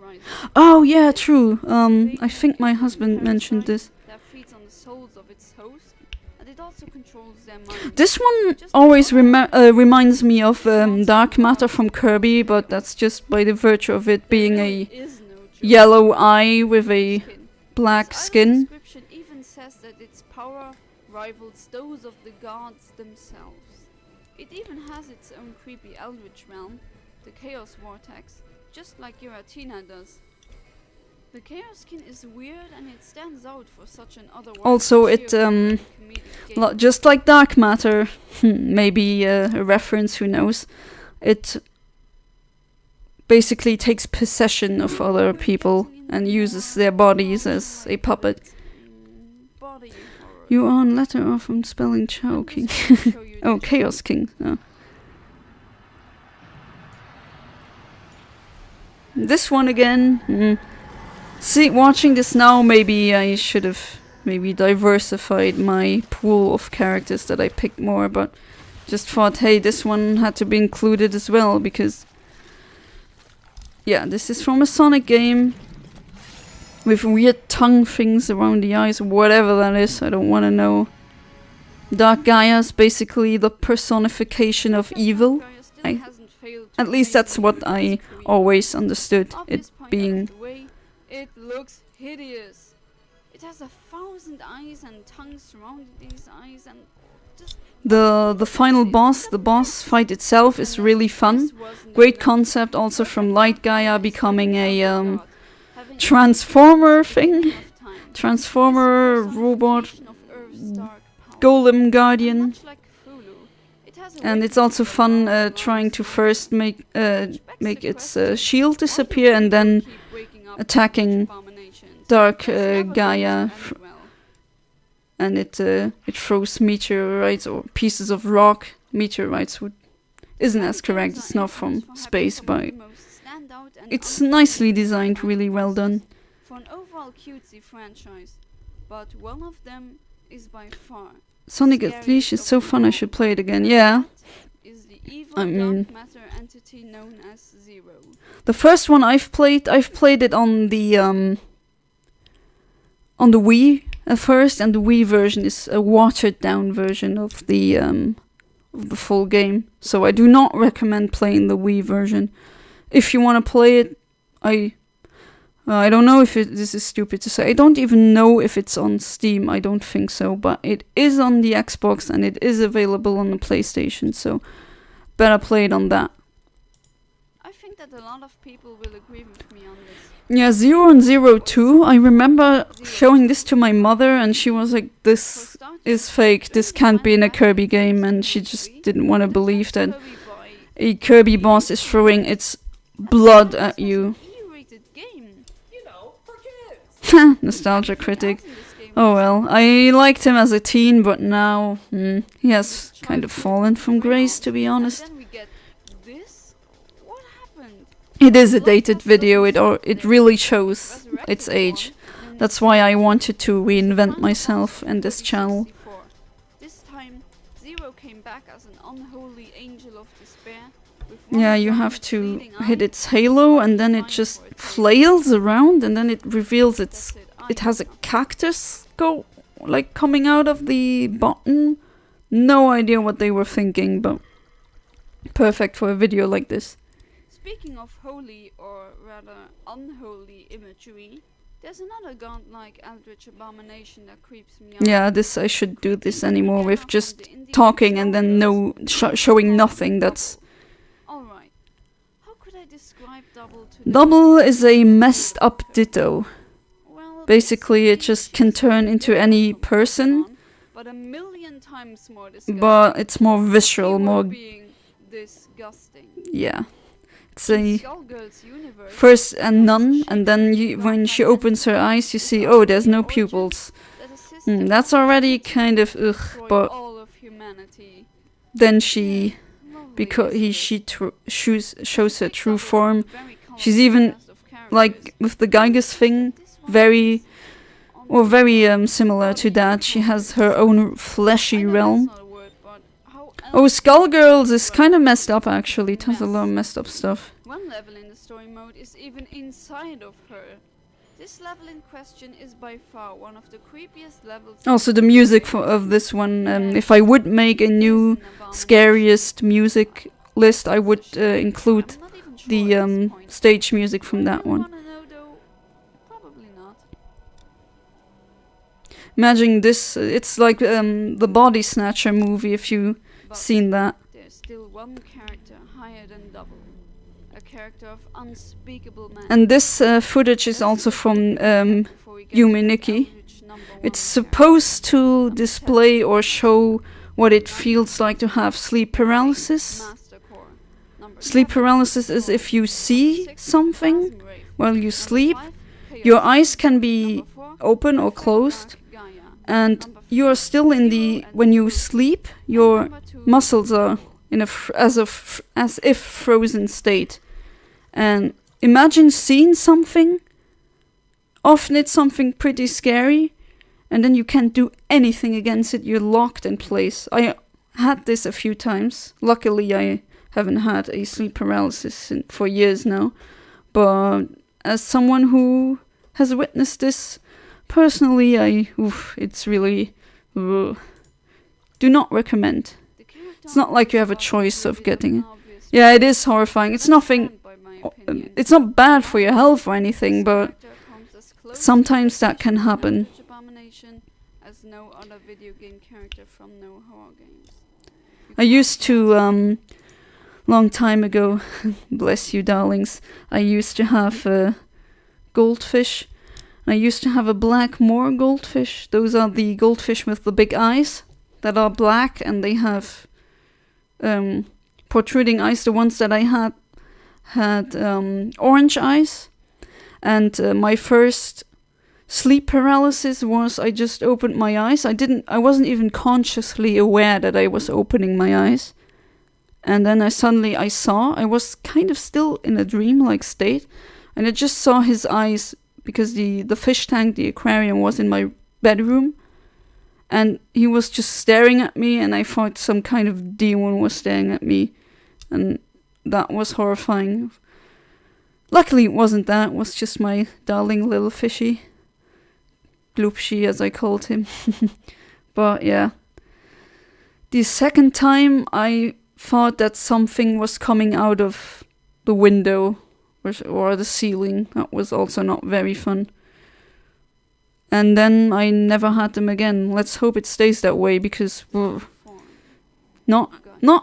Oh yeah, true. I think my husband mentioned this. That feeds on the souls of its host, and it also controls their mind. This one always reminds me of Dark Matter from Kirby, but that's just by the virtue of it being a yellow eye with a black skin. The description even says that its power rivals those of the gods themselves. It even has its own creepy eldritch realm, the Chaos Vortex, just like Giratina does. The Chaos Skin is weird and it stands out for such an otherwise Also, it comedic game. just like Dark Matter, maybe a reference, who knows? It basically takes possession of other people and uses their bodies as a puppet. Body horror. You are on letter or from spelling choking. Oh, Chaos King. Oh. This one again. See, watching this now, maybe I should have diversified my pool of characters that I picked more, but just thought, hey, this one had to be included as well, because yeah, this is from a Sonic game with weird tongue things around the eyes, whatever that is, I don't want to know. Dark Gaia is basically the personification of evil. At least that's what I always understood it being. It looks hideous. It has 1,000 eyes and tongues surrounding these eyes, and just The final boss, the boss fight itself, is really fun. Great concept also from Light Gaia becoming a transformer thing. Transformer robot golem guardian. And it's also fun trying to first make its shield disappear and then attacking Dark Gaia. And it throws meteorites or pieces of rock. Meteorites isn't as correct. It's not from space, but it's nicely designed, really well done. For an overall cutesy franchise, but one of them is by far Sonic Unleashed is so fun. I should play it again. Yeah. Is the evil dark matter entity known as Zero. The first one I've played it on the Wii at first, and the Wii version is a watered down version of the full game. So I do not recommend playing the Wii version. If you want to play it, I don't know if this is stupid to say. I don't even know if it's on Steam. I don't think so, but it is on the Xbox and it is available on the PlayStation. So better play it on that. I think that a lot of people will agree with me on this. Yeah, 0 and 02. I remember showing this to my mother and she was like, this is fake. This can't be in a Kirby game. And she just didn't want to believe that a Kirby boss is throwing its blood at you. Nostalgia critic. Oh well, I liked him as a teen, but now he has kind of fallen from grace, to be honest. It is a dated video. It really shows its age. That's why I wanted to reinvent myself and this channel. This time, Zero came back as an unholy angel of despair. Yeah, you have to hit its halo and then it just flails around and then it reveals it has a cactus coming out of the bottom. No idea what they were thinking, but perfect for a video like this. Speaking of holy or rather unholy imagery, there's another godlike eldritch abomination that creeps me out. Yeah, I should do this anymore with just talking and then showing nothing. That's alright. How could I describe Double to Double is a messed up ditto. Well, basically, it just can turn into any person, but a million times more disgusting. But it's more visceral, more being disgusting. Yeah. It's a first a nun, and then when she opens her eyes, you see, oh, there's no pupils. That's already kind of ugh, but then she shows her true form. She's even like with the Geiger's thing, very similar to that. She has her own fleshy realm. Oh, Skullgirls is kind of messed up actually. It has a lot of messed up stuff. One level in the story mode is even inside of her. This level in question is by far one of the creepiest levels. Also, the music of this one. If I would make a new scariest music list, I would include the stage music from that one. Probably not. Imagine this. It's like the Body Snatcher movie. If you seen that. There's still one character higher than Double. A character of unspeakable magic. And this footage is also from Yumi Nikki. It's supposed to display or show what it feels like to have sleep paralysis. Sleep paralysis is if you see something while you sleep, your eyes can be open or closed, and you are still when you sleep, your muscles are in as if frozen state. And imagine seeing something. Often it's something pretty scary, and then you can't do anything against it. You're locked in place. I had this a few times. Luckily, I haven't had a sleep paralysis for years now. But as someone who has witnessed this personally, it's really... Do Do not recommend. It's not like you have a choice of getting it. Yeah, it is horrifying. It's nothing. It's not bad for your health or anything, but sometimes that can happen. As no other video game character from no horror games. I used to, long time ago, bless you darlings, I used to have a goldfish. I used to have a black moor goldfish. Those are the goldfish with the big eyes that are black and they have protruding eyes. The ones that I had orange eyes. And my first sleep paralysis was I just opened my eyes. I wasn't even consciously aware that I was opening my eyes. And then I saw, I was kind of still in a dream-like state. And I just saw his eyes because the fish tank, the aquarium was in my bedroom. And he was just staring at me and I thought some kind of demon was staring at me. And that was horrifying. Luckily it wasn't that, it was just my darling little fishy. Gloopshy as I called him. But yeah. The second time I thought that something was coming out of the window or the ceiling. That was also not very fun. And then I never had them again. Let's hope it stays that way because not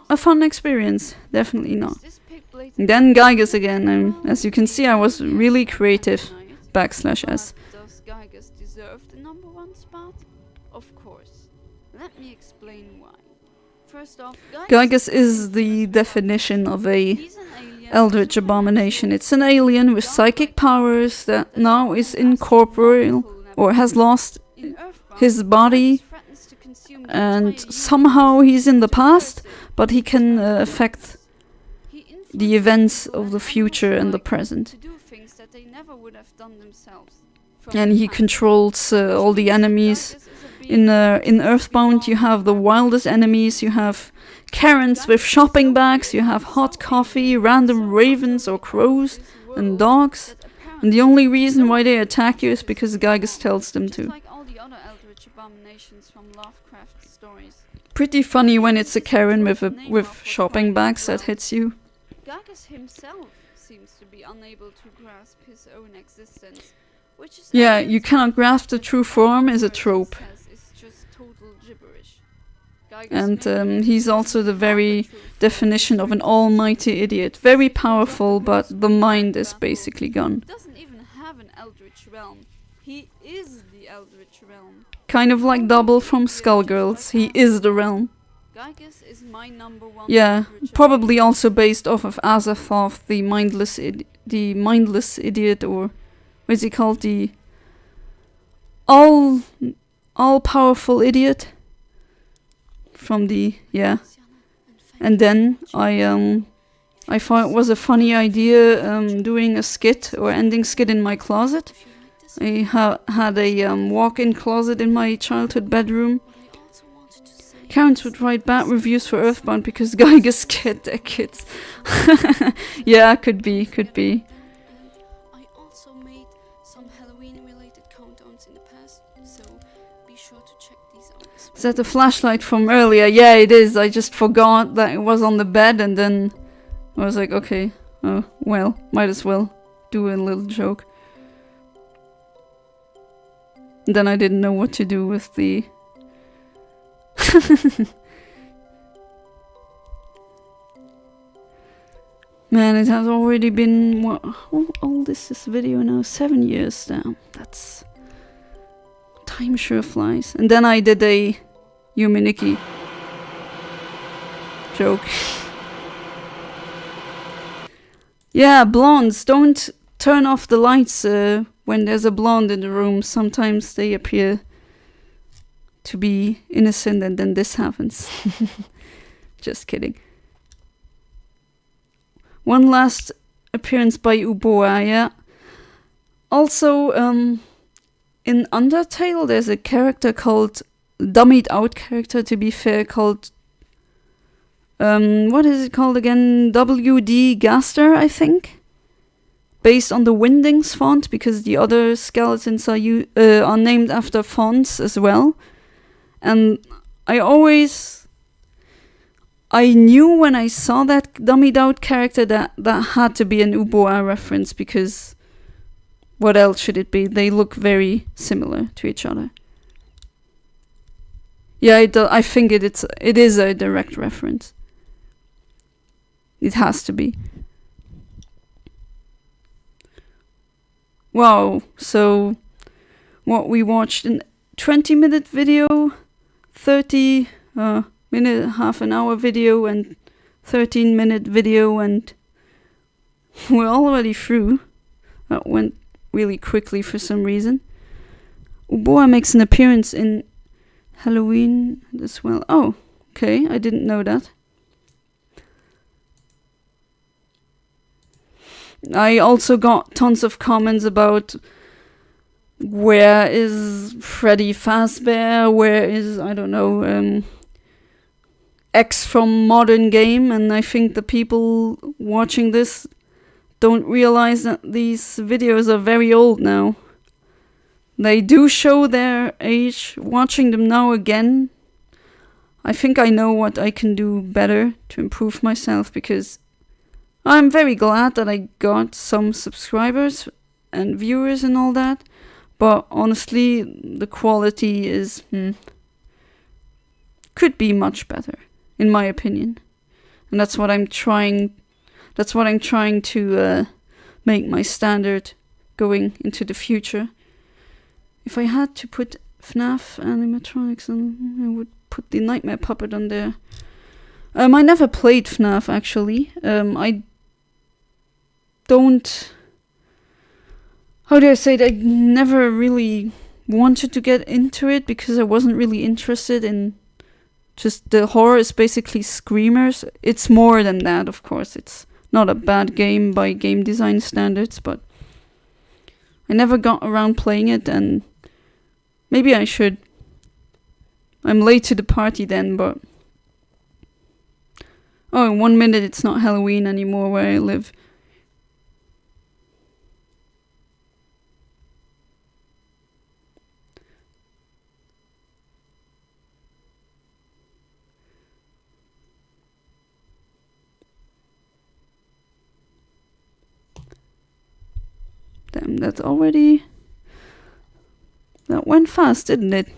a fun experience. Definitely not. And then Gygas again. And as you can see, I was really creative. /s. Does Gygas deserve the number 1 spot? Of course. Let me explain why. First off, Gygas is the definition of a eldritch abomination. It's an alien with psychic powers that now is incorporeal or has lost his body, and somehow he's in the past, but he can affect the events of the future and the present. And he controls all the enemies. In Earthbound you have the wildest enemies. You have Karens with shopping bags, you have hot coffee, random ravens or crows and dogs. And the only reason why they attack you is because Gygas tells them to. Pretty funny when it's a Karen with shopping bags that hits you. Gygas himself seems to be unable to grasp his own existence, which is yeah, you cannot grasp the true form is a trope. And he's also the very definition of an almighty idiot. Very powerful, but the mind is basically gone. He doesn't even have an eldritch realm. He is the eldritch realm. Kind of like Double from Skullgirls. He is the realm. Gygas is my number 1. Yeah, probably also based off of Azathoth, the mindless idiot, or what is he called? The all-powerful idiot. From the and then I thought it was a funny idea doing a skit or ending skit in my closet. I had a walk-in closet in my childhood bedroom. Karens would write bad reviews for Earthbound because Gygas scared their kids. Yeah, could be. I also made some Halloween-related countdowns in the past, so be sure to check these out. Is that the flashlight from earlier? Yeah, it is. I just forgot that it was on the bed and then I was like, okay, oh, well, might as well do a little joke. And then I didn't know what to do with the... Man, it has already been... How old is this video now? 7 years now. That's... Time sure flies. And then I did a Yuminiki joke. Yeah, blondes, don't turn off the lights when there's a blonde in the room. Sometimes they appear to be innocent and then this happens. Just kidding. One last appearance by Uboa, yeah. Also, in Undertale there's a character called, dummied out character to be fair, called, what is it called again? W.D. Gaster, I think? Based on the Windings font, because the other skeletons are named after fonts as well. And I knew when I saw that dummied out character that had to be an Uboa reference, because what else should it be? They look very similar to each other. Yeah, I think it is a direct reference. It has to be. Wow, so what we watched, a 20-minute video, 30-minute, half an hour video, and 13-minute video, and we're already through. That went really quickly for some reason. Uboa makes an appearance in Halloween as well. Oh, okay, I didn't know that. I also got tons of comments about where is Freddy Fazbear, where is, I don't know, X from Modern Game, and I think the people watching this don't realize that these videos are very old now. They do show their age. Watching them now again, I think I know what I can do better to improve myself, because I'm very glad that I got some subscribers and viewers and all that, but honestly, the quality is could be much better, in my opinion, and that's what I'm trying to make my standard going into the future. If I had to put FNAF animatronics on, I would put the Nightmare Puppet on there. I never played FNAF, actually. I don't... How do I say it? I never really wanted to get into it because I wasn't really interested in... Just the horror is basically screamers. It's more than that, of course. It's not a bad game by game design standards, but I never got around playing it, and maybe I should. I'm late to the party then, but... Oh, in 1 minute it's not Halloween anymore where I live. Damn, that went fast, didn't it?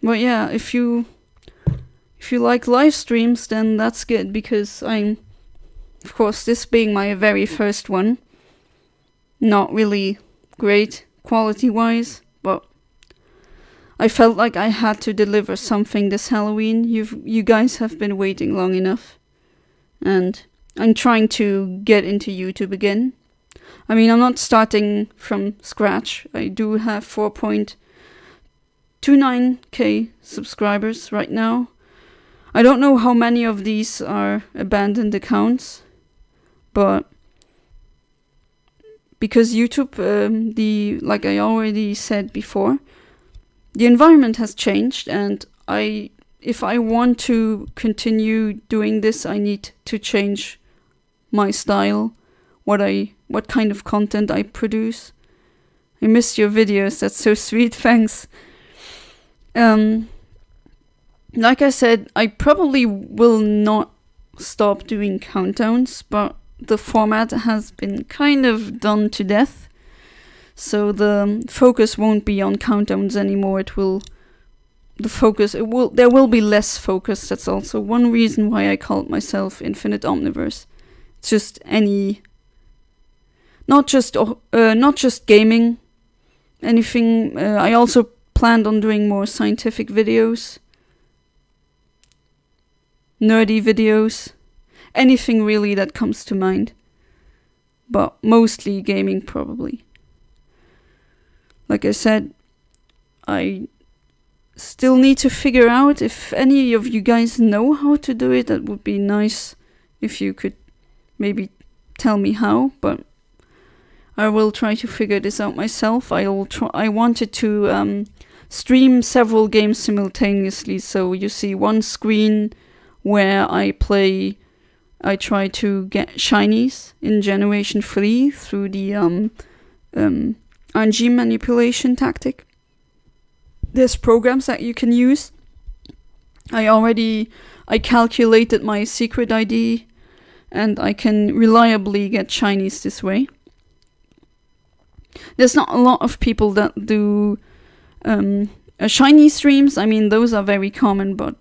But yeah, if you like live streams, then that's good, because I'm, of course, this being my very first one, not really great quality-wise, but I felt like I had to deliver something this Halloween. You guys have been waiting long enough, and I'm trying to get into YouTube again. I mean, I'm not starting from scratch. I do have 4.29k subscribers right now. I don't know how many of these are abandoned accounts, but because YouTube, like I already said before, the environment has changed, and if I want to continue doing this, I need to change my style, what kind of content I produce. I missed your videos, that's so sweet, thanks. Like I said, I probably will not stop doing countdowns, but the format has been kind of done to death. So the focus won't be on countdowns anymore. There will be less focus. That's also one reason why I called myself Infinite Omniverse. It's just not just gaming, anything. I also planned on doing more scientific videos, nerdy videos, anything really that comes to mind, but mostly gaming probably. Like I said, I still need to figure out if any of you guys know how to do it. That would be nice if you could maybe tell me how, but I will try to figure this out myself. I wanted to stream several games simultaneously, so you see one screen where I try to get shinies in Generation 3 through the RNG manipulation tactic. there's programs that you can use. I calculated my secret ID, and I can reliably get shinies this way. There's not a lot of people that do shiny streams. I mean, those are very common, but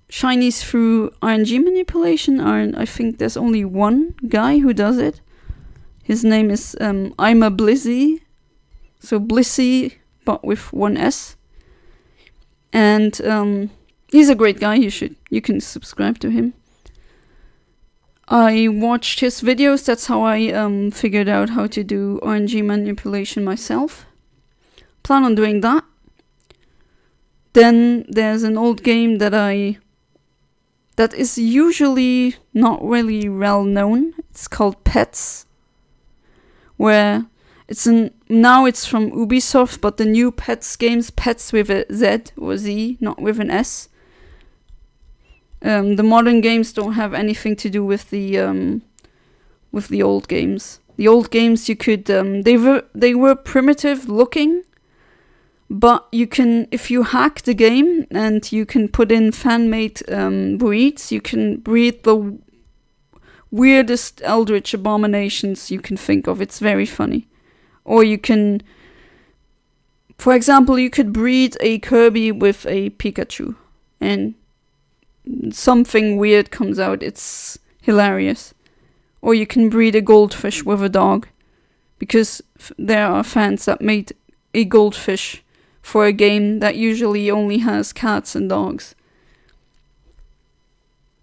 shinies through RNG manipulation aren't. I think there's only one guy who does it. His name is I'm a Blizzy, so Blissy, but with one S. And he's a great guy. You can subscribe to him. I watched his videos. That's how I figured out how to do RNG manipulation myself. Plan on doing that. Then there's an old game that is usually not really well known. It's called Pets, where now it's from Ubisoft, but the new Pets games, Pets with a Z or Z, not with an S. The modern games don't have anything to do with the old games. The old games, you could they were primitive looking, but you can, if you hack the game and you can put in fan-made breeds, you can breed the weirdest eldritch abominations you can think of. It's very funny. Or you can, for example, you could breed a Kirby with a Pikachu, and something weird comes out. It's hilarious. Or you can breed a goldfish with a dog, because there are fans that made a goldfish for a game that usually only has cats and dogs.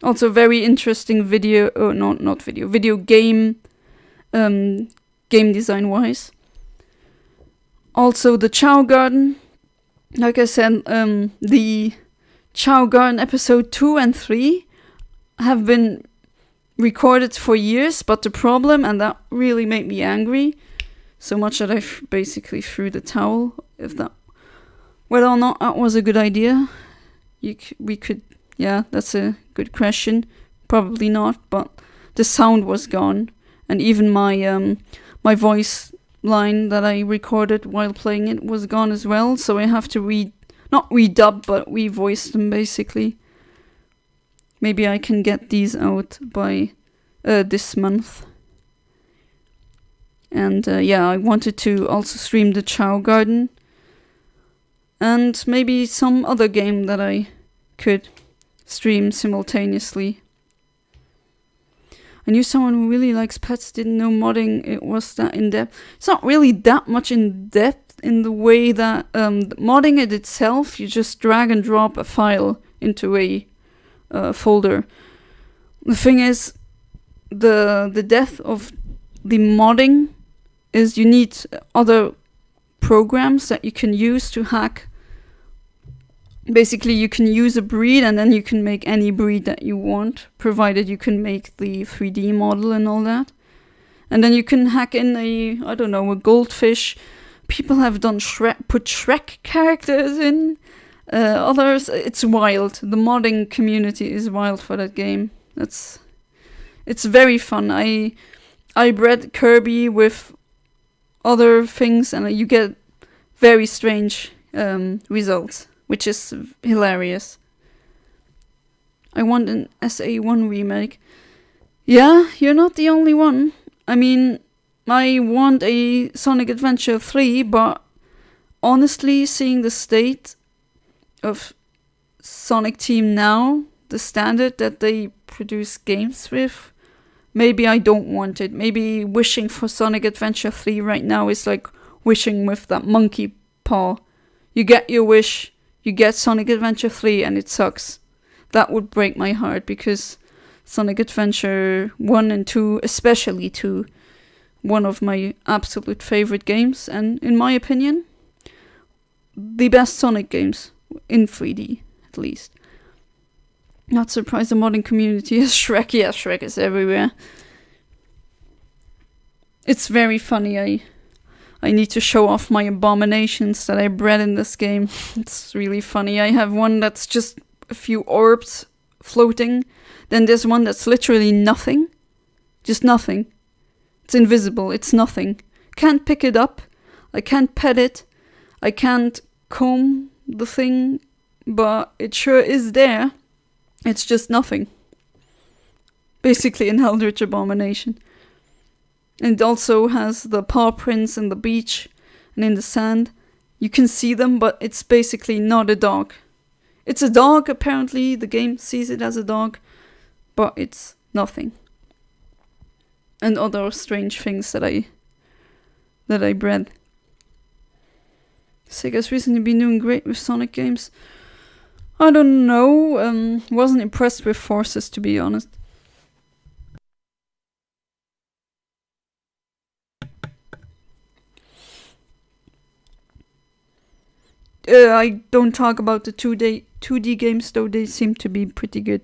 Also very interesting video game game design wise. Also the Chow Garden, like I said, the Chow Garden episode 2 and 3 have been recorded for years, but the problem, and that really made me angry, so much that I basically threw the towel, whether or not that was a good idea. That's a good question. Probably not, but the sound was gone, and even my voice line that I recorded while playing it was gone as well, so I have to not redub, but revoice them basically. Maybe I can get these out by this month. And I wanted to also stream the Chow Garden, and maybe some other game that I could stream simultaneously. I knew someone who really likes pets, didn't know modding it was that in-depth. It's not really that much in-depth in the way that modding it itself, you just drag and drop a file into a folder. The thing is, the death of the modding is you need other programs that you can use to hack. Basically, you can use a breed and then you can make any breed that you want, provided you can make the 3D model and all that. And then you can hack in a goldfish. People have done put Shrek characters in. Others, it's wild. The modding community is wild for that game. It's very fun. I bred Kirby with other things, and you get very strange results, which is hilarious. I want an SA1 remake. Yeah, you're not the only one. I mean, I want a Sonic Adventure 3, but honestly, seeing the state of Sonic Team now, the standard that they produce games with, maybe I don't want it. Maybe wishing for Sonic Adventure 3 right now is like wishing with that monkey paw. You get your wish, you get Sonic Adventure 3, and it sucks. That would break my heart, because Sonic Adventure 1 and 2, especially 2, one of my absolute favorite games, and in my opinion, the best Sonic games, in 3D at least. Not surprised the modding community is Shrek. Yeah, Shrek is everywhere. It's very funny. I need to show off my abominations that I bred in this game. It's really funny. I have one that's just a few orbs floating. Then there's one that's literally nothing. Just nothing. It's invisible. It's nothing. Can't pick it up. I can't pet it. I can't comb the thing, but it sure is there. It's just nothing. Basically an eldritch abomination. And it also has the paw prints in the beach and in the sand. You can see them, but it's basically not a dog. It's a dog, apparently. The game sees it as a dog, but it's nothing. And other strange things that I bred. Sega's recently been doing great with Sonic games. I don't know. Wasn't impressed with Forces, to be honest. I don't talk about the 2D games, though they seem to be pretty good.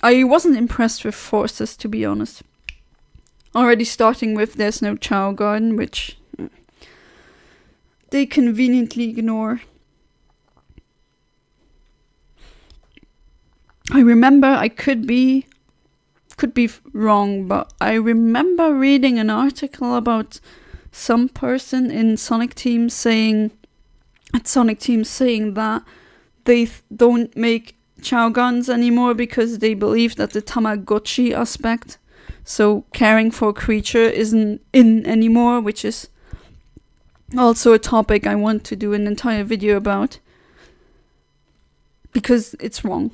I wasn't impressed with Forces, to be honest. Already starting with There's No Chow Garden, which they conveniently ignore. I remember, I could be wrong, but I remember reading an article about some person in Sonic Team saying that they don't make Chow guns anymore because they believe that the Tamagotchi aspect, so caring for a creature, isn't in anymore, which is also a topic I want to do an entire video about, because it's wrong.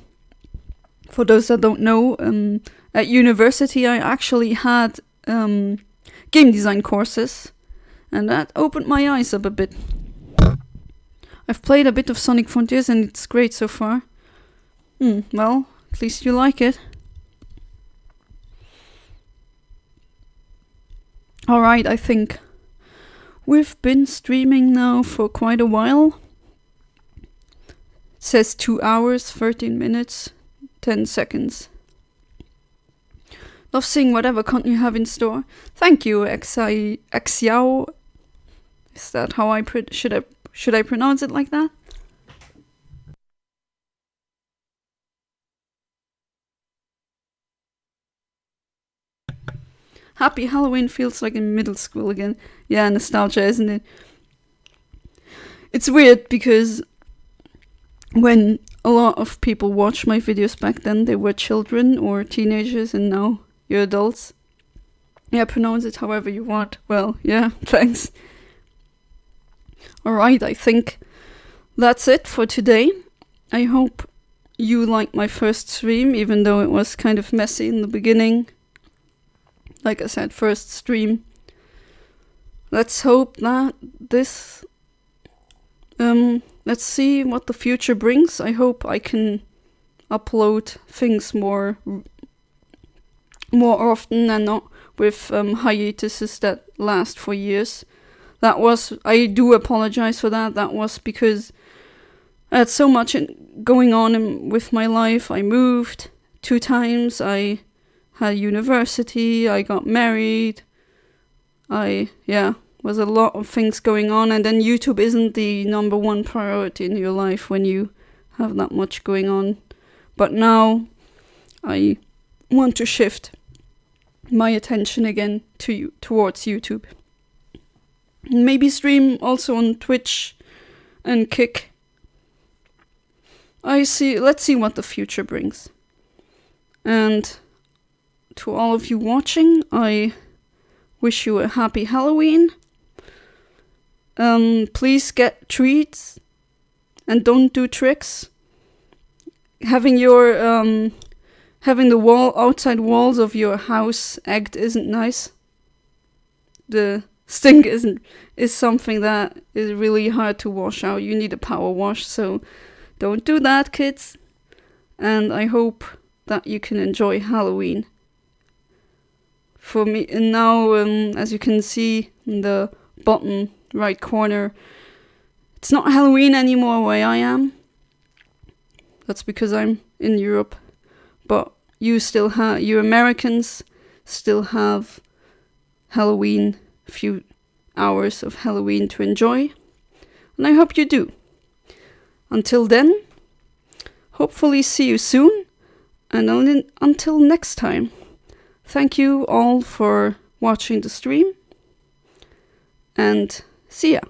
For those that don't know, at university I actually had game design courses, and that opened my eyes up a bit. I've played a bit of Sonic Frontiers and it's great so far. Well, at least you like it. Alright, I think we've been streaming now for quite a while. It says 2 hours, 13 minutes, 10 seconds. Love seeing whatever content you have in store. Thank you, Xiao. Is that how should I pronounce it like that? Happy Halloween feels like in middle school again. Yeah, nostalgia, isn't it? It's weird because when a lot of people watched my videos back then, they were children or teenagers, and now you're adults. Yeah, pronounce it however you want. Well, yeah, thanks. Alright, I think that's it for today. I hope you liked my first stream, even though it was kind of messy in the beginning. Like I said, first stream. Let's hope that this... let's see what the future brings. I hope I can upload things more often and not with hiatuses that last for years. I do apologize for that. That was because I had so much going on with my life. I moved 2 times. I had university, I got married, was a lot of things going on, and then YouTube isn't the number one priority in your life when you have that much going on. But now I want to shift my attention again towards YouTube. Maybe stream also on Twitch and Kick. Let's see what the future brings. And to all of you watching, I wish you a happy Halloween. Please get treats and don't do tricks. Having the outside walls of your house egged isn't nice. The stink is something that is really hard to wash out. You need a power wash, so don't do that, kids. And I hope that you can enjoy Halloween. For me, and now, as you can see in the bottom right corner, it's not Halloween anymore where I am. That's because I'm in Europe. But you Americans still have Halloween, a few hours of Halloween to enjoy. And I hope you do. Until then, hopefully see you soon. And until next time. thank you all for watching the stream, and see ya!